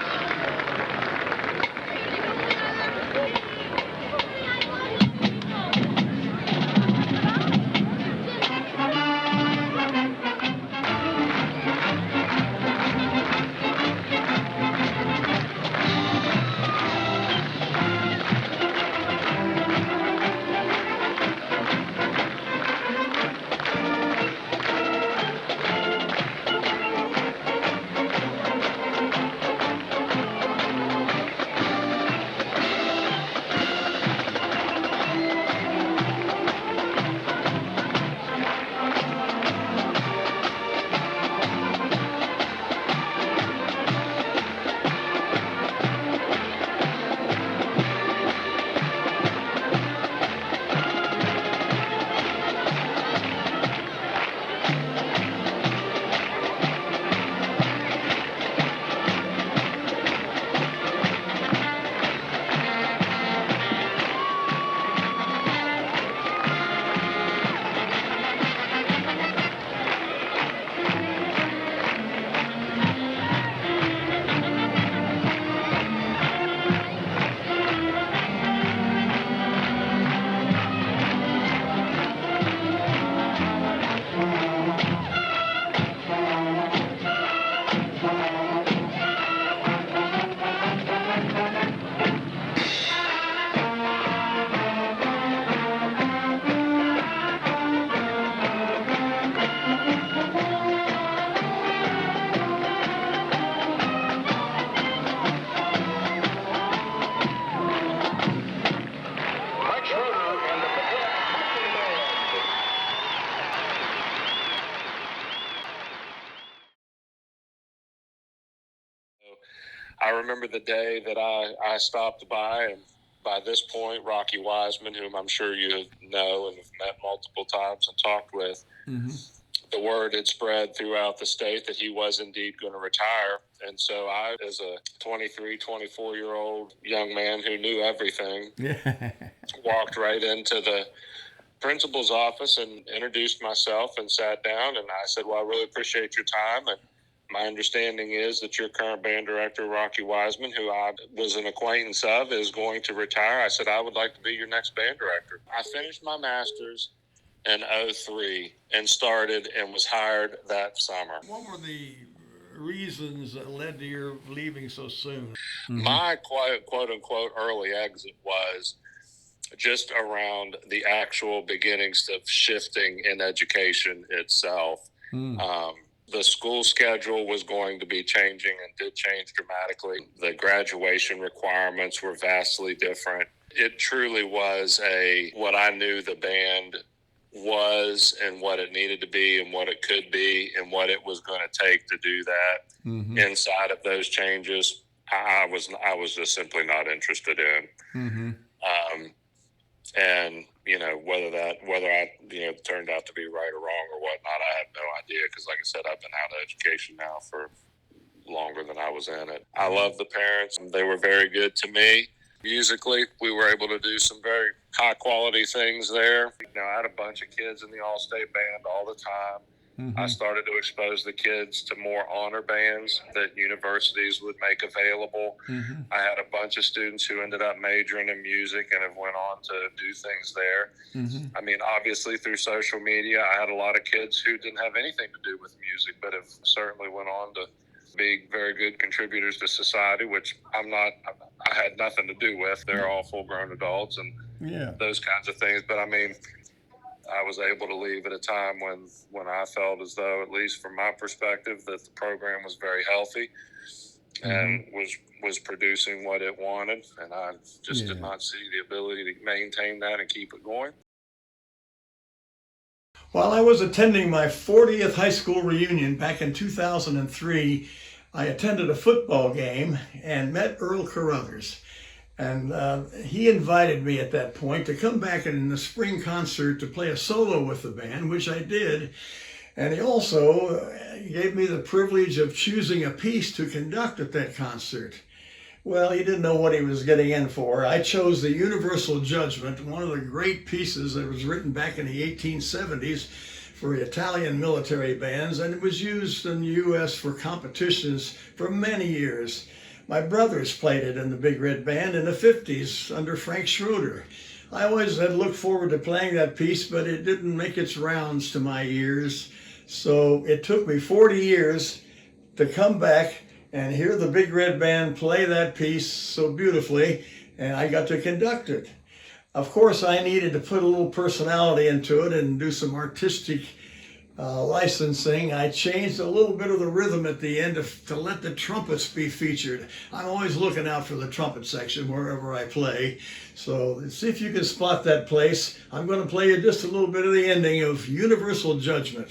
Speaker 23: I remember the day that I stopped by, and by this point, Rocky Wiseman, whom I'm sure you know and have met multiple times and talked with, the word had spread throughout the state that he was indeed going to retire. And so I, as a 23, 24-year-old young man who knew everything, walked right into the principal's office and introduced myself and sat down. And I said, well, I really appreciate your time. And my understanding is that your current band director, Rocky Wiseman, who I was an acquaintance of, is going to retire. I said, I would like to be your next band director. I finished my master's in 2003 and started and was hired that summer.
Speaker 1: What were the reasons that led to your leaving so soon?
Speaker 23: My quote unquote early exit was just around the actual beginnings of shifting in education itself. The school schedule was going to be changing and did change dramatically. The graduation requirements were vastly different. It truly was what I knew the band was and what it needed to be and what it could be and what it was going to take to do that. Inside of those changes, I was just simply not interested in. And whether I turned out to be right or wrong or whatnot, I have no idea, because like I said, I've been out of education now for longer than I was in it. I love the parents. They were very good to me. Musically, we were able to do some very high quality things there. I had a bunch of kids in the all-state band all the time. I started to expose the kids to more honor bands that universities would make available. I had a bunch of students who ended up majoring in music and have went on to do things there. I mean, obviously through social media, I had a lot of kids who didn't have anything to do with music, but have certainly went on to be very good contributors to society, which I had nothing to do with. They're all full-grown adults and those kinds of things. But I mean, I was able to leave at a time when I felt as though, at least from my perspective, that the program was very healthy and was producing what it wanted. And I just did not see the ability to maintain that and keep it going.
Speaker 1: While I was attending my 40th high school reunion back in 2003, I attended a football game and met Earl Carruthers. And he invited me at that point to come back in the spring concert to play a solo with the band, which I did. And he also gave me the privilege of choosing a piece to conduct at that concert. Well, he didn't know what he was getting in for. I chose the Universal Judgment, one of the great pieces that was written back in the 1870s for Italian military bands, and it was used in the U.S. for competitions for many years. My brothers played it in the Big Red Band in the 50s under Frank Schroeder. I always had looked forward to playing that piece, but it didn't make its rounds to my ears. So it took me 40 years to come back and hear the Big Red Band play that piece so beautifully, and I got to conduct it. Of course, I needed to put a little personality into it and do some artistic licensing. I changed a little bit of the rhythm at the end to let the trumpets be featured. I'm always looking out for the trumpet section wherever I play. So see if you can spot that place. I'm going to play you just a little bit of the ending of Universal Judgment.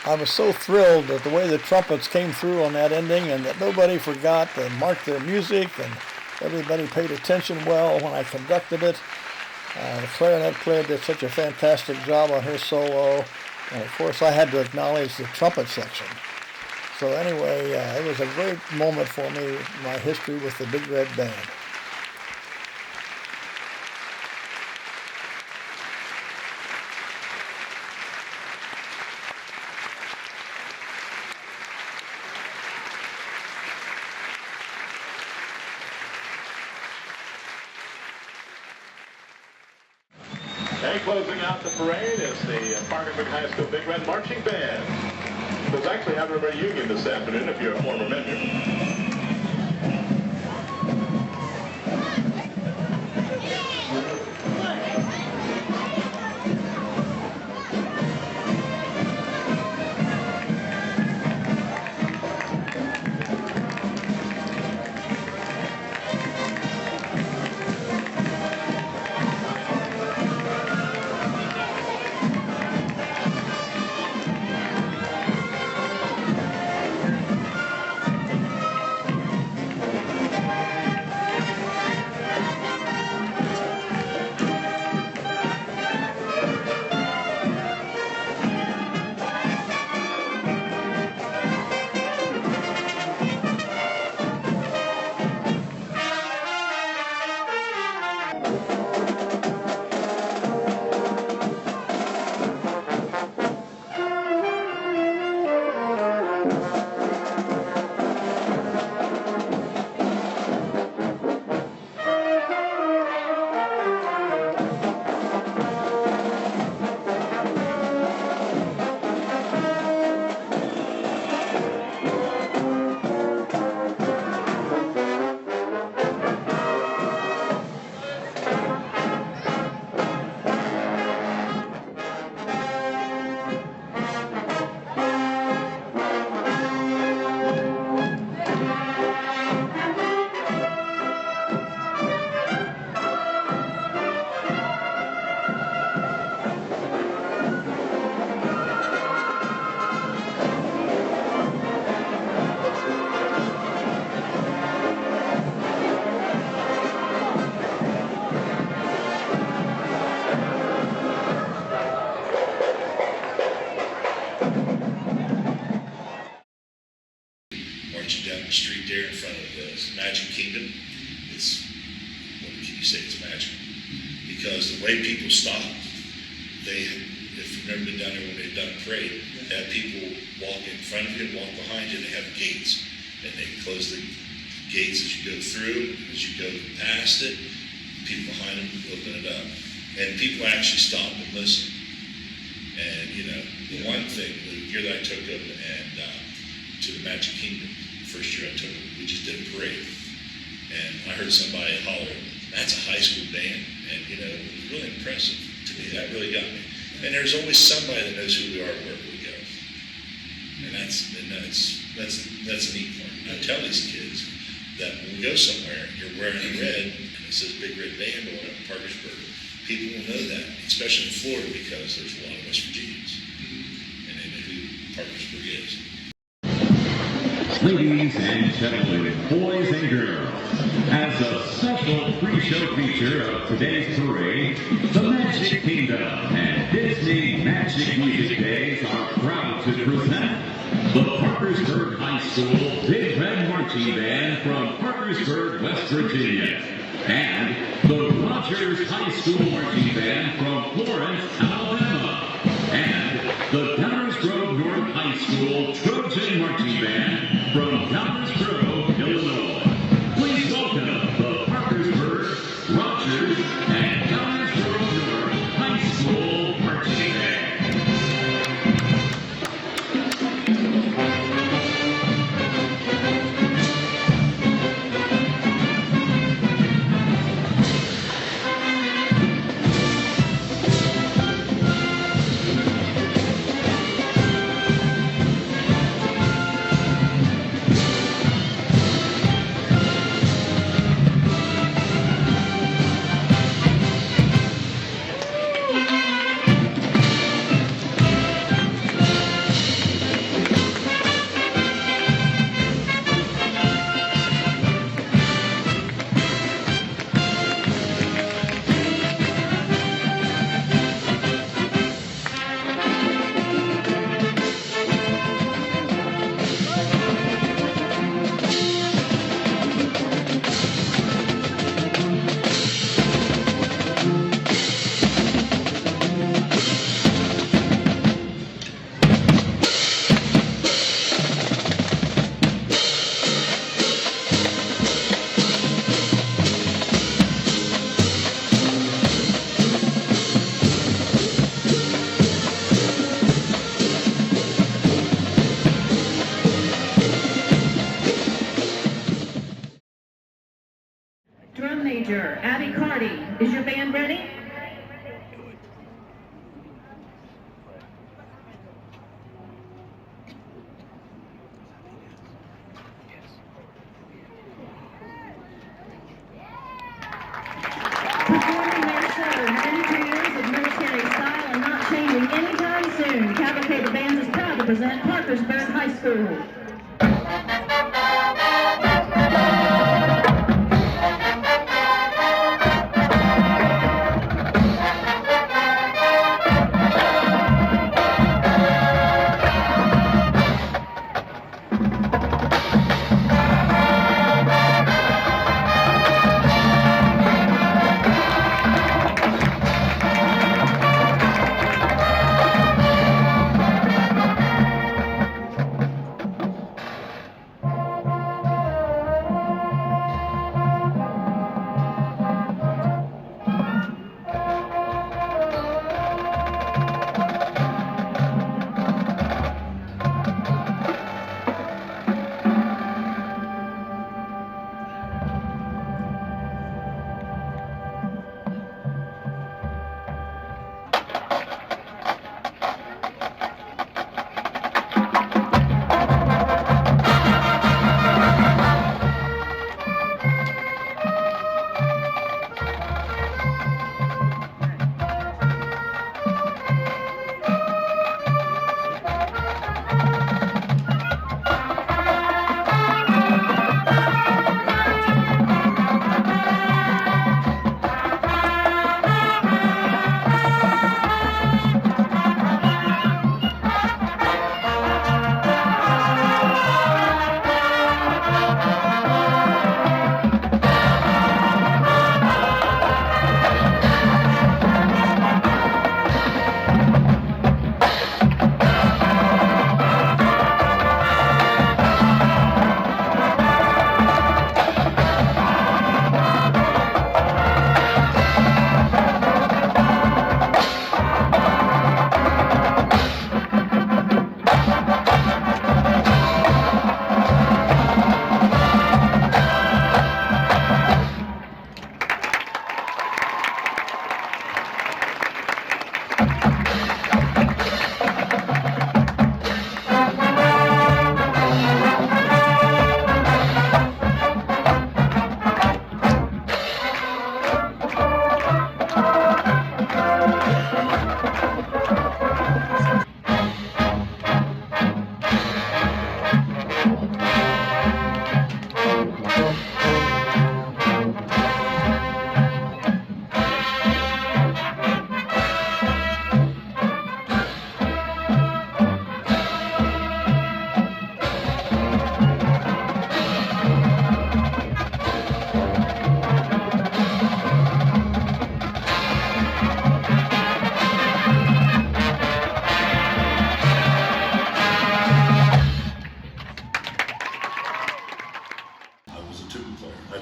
Speaker 1: I was so thrilled at the way the trumpets came through on that ending, and that nobody forgot to mark their music, and everybody paid attention well when I conducted it. The clarinet player did such a fantastic job on her solo, and of course I had to acknowledge the trumpet section. So anyway, it was a great moment for me, my history with the Big Red Band.
Speaker 3: closing out the parade is the Parkersburg High School Big Red Marching Band. Who's actually having a reunion this afternoon if you're a former member.
Speaker 4: marching down the street there in front of the Magic Kingdom. It's, what can you say, it's magical. Because the way people stop, if you've never been down there when they've done a parade, they have people walk in front of you and walk behind you, and they have gates. And they close the gates as you go through, as you go past it, people behind them open it up. And people actually stop and listen. And, you know, the one thing, the year that I took them to the Magic Kingdom, the first year I took them, we just did a parade. And I heard somebody holler, "That's a high school band." And, you know, it was really impressive to me. That really got me. And there's always somebody that knows who we are wherever we go. And that's a neat part. I tell these kids that when we go somewhere, you're wearing red, and it says Big Red Band on it in Parkersburg. People will know that, especially in Florida, because there's a lot of West Virginians, and they know who Parkersburg is.
Speaker 21: Ladies and gentlemen, boys and girls, as a special pre-show feature of today's parade, the Magic Kingdom and Disney Magic Music Days are proud to present the Parkersburg High School Big Red Marching Band from Parkersburg, West Virginia, and the Rogers High School Marching Band from Florence, Alabama, and the Downers Grove North High School Trojan Marching Band from Downers Grove, Illinois. Please welcome the Parkersburg, Rogers, and Downers Grove North High School Marching Band.
Speaker 6: Major Abby Carty. Is your band ready? Performing their show, 92 years of military style and not changing anytime soon. Cavalcade the Bands is proud to present Parkersburg High School.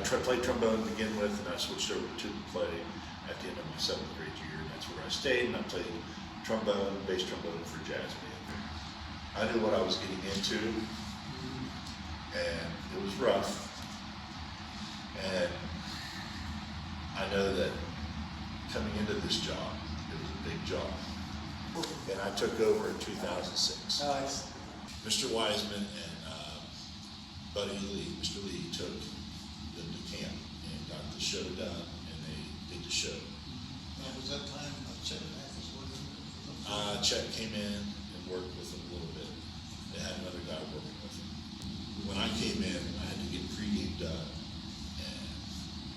Speaker 4: I played trombone to begin with, and I switched over to tuba play at the end of my 7th grade year, and that's where I stayed, and I played trombone, bass trombone for jazz band. I knew what I was getting into, and it was rough, and I know that coming into this job, it was a big job, and I took over in 2006.
Speaker 1: Nice.
Speaker 4: Mr. Wiseman and Buddy Lee, Mr. Lee, took them to camp and got the show done, and they did the show.
Speaker 8: Was that time Chet was working?
Speaker 4: Chet came in and worked with them a little bit. They had another guy working with them. When I came in, I had to get pregame done and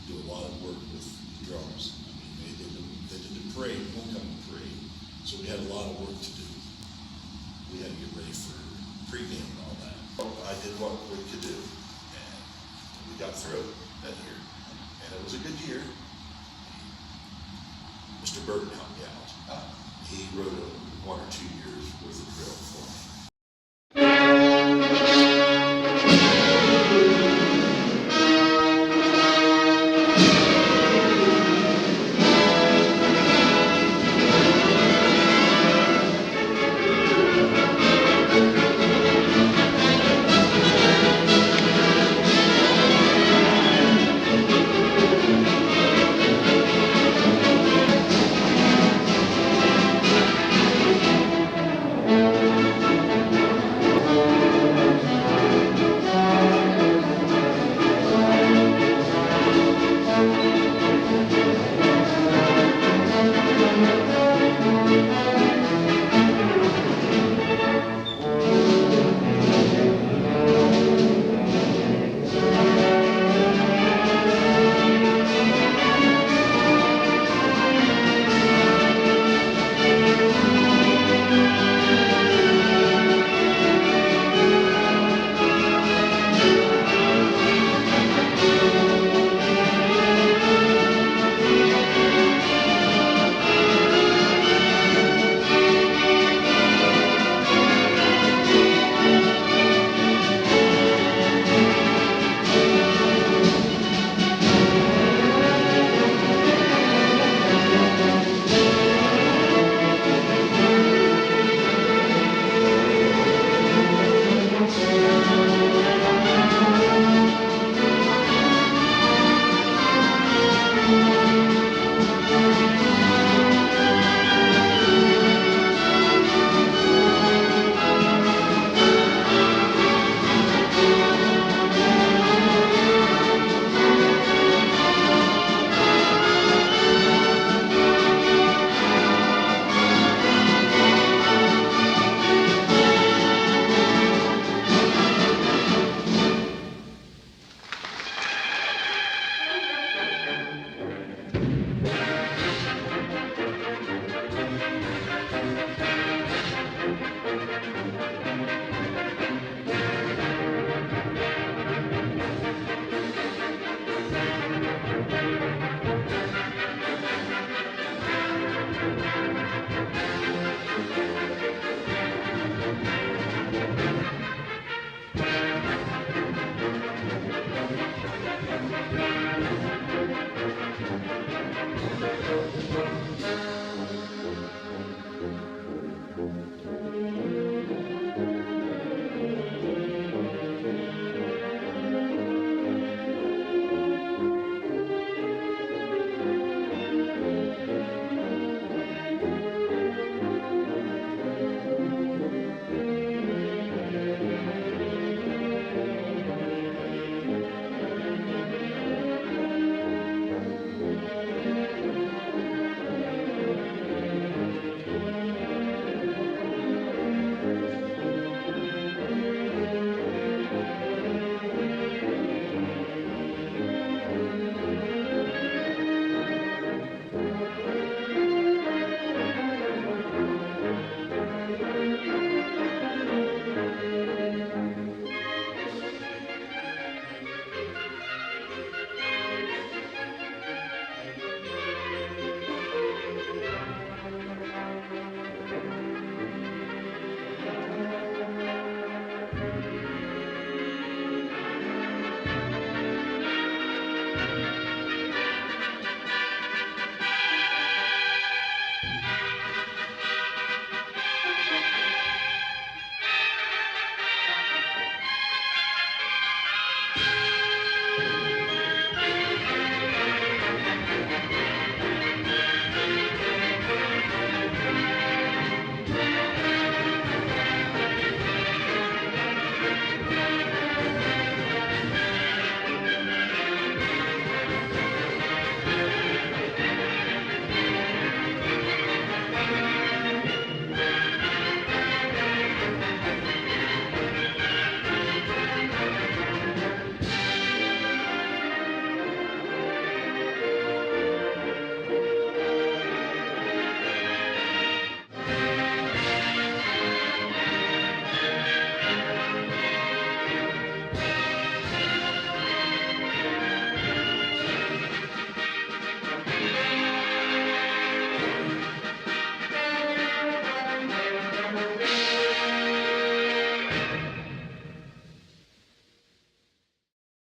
Speaker 4: do a lot of work with the drums. I mean, they did the parade, homecoming parade, so we had a lot of work to do. We had to get ready for pregame and all that. I did what we could do, and we got through that year, and it was a good year. Mr. Burton helped me out. He wrote 1 or 2 years worth of drill for me.